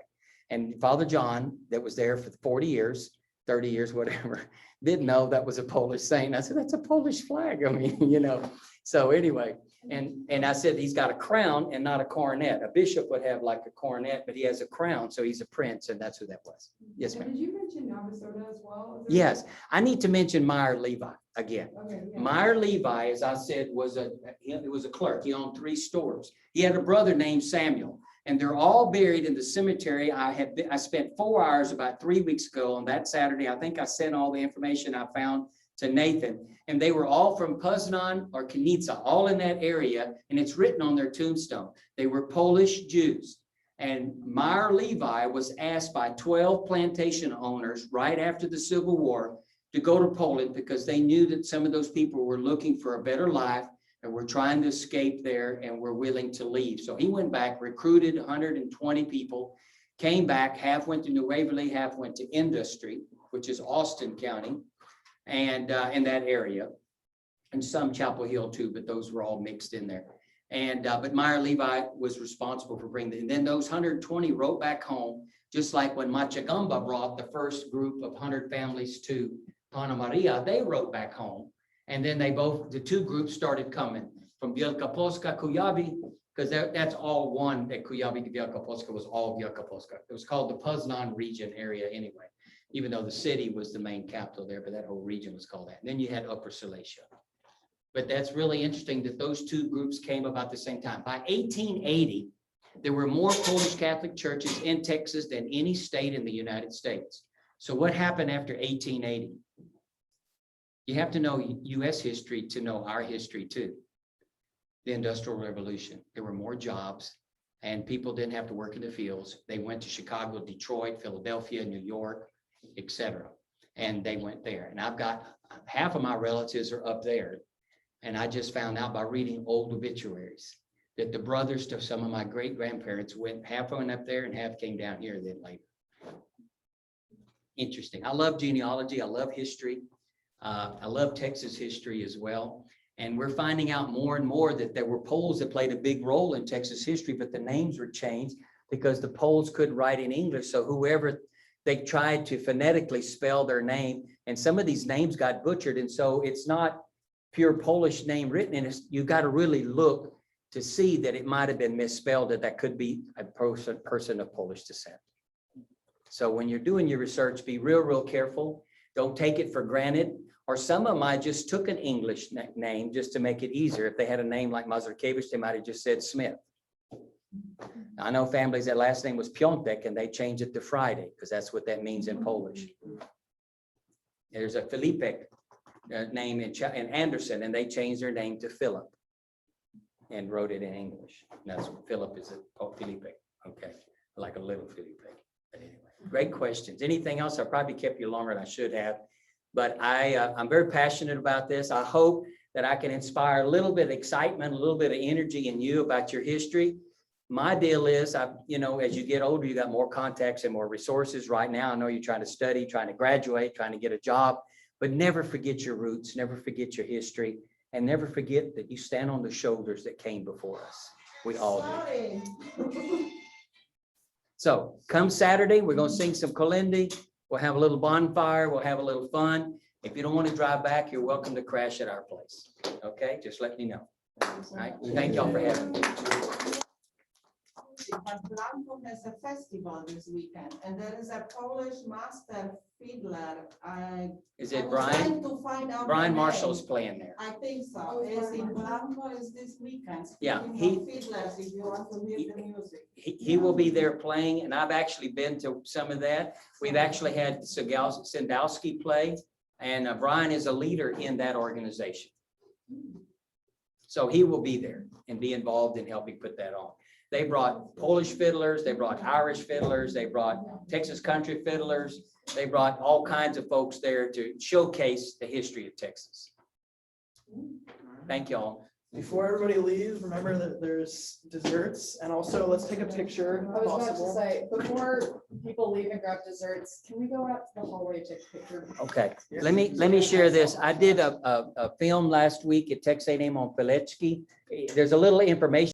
And Father John, that was there for 40 years, 30 years, whatever, didn't know that was a Polish saint. I said, that's a Polish flag. I mean, you know, so anyway, and I said, he's got a crown and not a coronet. A bishop would have like a coronet, but he has a crown. So he's a prince, and that's who that was. Yes, ma'am. Did you mention Navasota as well? Yes, I need to mention Meyer Levi again. Okay, yeah. Meyer Levi, as I said, was a clerk. He owned 3 stores. He had a brother named Samuel. And they're all buried in the cemetery. I spent 4 hours about 3 weeks ago on that Saturday. I think I sent all the information I found to Nathan. And they were all from Poznan or Kanica, all in that area. And it's written on their tombstone. They were Polish Jews. And Meyer Levi was asked by 12 plantation owners right after the Civil War to go to Poland because they knew that some of those people were looking for a better life. And we're trying to escape there, and we're willing to leave. So he went back, recruited 120 people, came back, half went to New Waverly, half went to Industry, which is Austin County, and in that area, and some Chapel Hill too, but those were all mixed in there. And but Meyer Levi was responsible for bringing, and then those 120 wrote back home, just like when Machagamba brought the first group of 100 families to Pana Maria, they wrote back home. And then the 2 groups started coming from Wielkopolska, Kujawi, because that's all one, that Kujawi, Wielkopolska was all Wielkopolska. It was called the Poznan region area anyway, even though the city was the main capital there, but that whole region was called that. And then you had Upper Silesia. But that's really interesting that those 2 groups came about the same time. By 1880, there were more Polish Catholic churches in Texas than any state in the United States. So what happened after 1880? You have to know U.S. history to know our history too. The Industrial Revolution. There were more jobs, and people didn't have to work in the fields. They went to Chicago, Detroit, Philadelphia, New York, etc. And they went there. And I've got half of my relatives are up there. And I just found out by reading old obituaries that the brothers to some of my great-grandparents half went up there and half came down here then later. Interesting. I love genealogy. I love history. I love Texas history as well. And we're finding out more and more that there were Poles that played a big role in Texas history, but the names were changed because the Poles couldn't write in English. So whoever they tried to phonetically spell their name, and some of these names got butchered. And so it's not pure Polish name written in it. You got to really look to see that it might have been misspelled, that could be a person of Polish descent. So when you're doing your research, be real careful. Don't take it for granted. Or some of them, I just took an English name just to make it easier. If they had a name like Mazurkiewicz, they might have just said Smith. I know families that last name was Piątek and they changed it to Friday because that's what that means in Polish. There's a Felipe name in Anderson, and they changed their name to Philip. and wrote it in English. And that's what Philip is, Felipe, okay, like a little Felipe. But anyway, great questions. Anything else? I probably kept you longer than I should have. But I'm very passionate about this. I hope that I can inspire a little bit of excitement, a little bit of energy in you about your history. My deal is, as you get older, you got more contacts and more resources. Right now, I know you're trying to study, trying to graduate, trying to get a job, but never forget your roots, never forget your history, and never forget that you stand on the shoulders that came before us. We all do. So come Saturday, we're going to sing some Kalindi. We'll have a little bonfire. We'll have a little fun. If you don't want to drive back, you're welcome to crash at our place. Okay, just let me know. All right, thank y'all for having me. But Blanco has a festival this weekend, and there is a Polish master fiddler. Is I it was Brian? trying to find out Brian the Marshall's name. playing there. I think so. Is in Blanco is this weekend. Yeah, Speaking of fiddlers, if you want to hear the music. He will be there playing, and I've actually been to some of that. We've actually had Sandowski play, and Brian is a leader in that organization. So he will be there and be involved in helping put that on. They brought Polish fiddlers, they brought Irish fiddlers, they brought Texas country fiddlers. They brought all kinds of folks there to showcase the history of Texas. Thank y'all. Before everybody leaves, remember that there's desserts, and also let's take a picture I if was about to possible. say, before people leave and grab desserts, can we go out to the hallway and take a picture? Okay, let me share this. I did a film last week at Texas A&M on Pilecki. There's a little information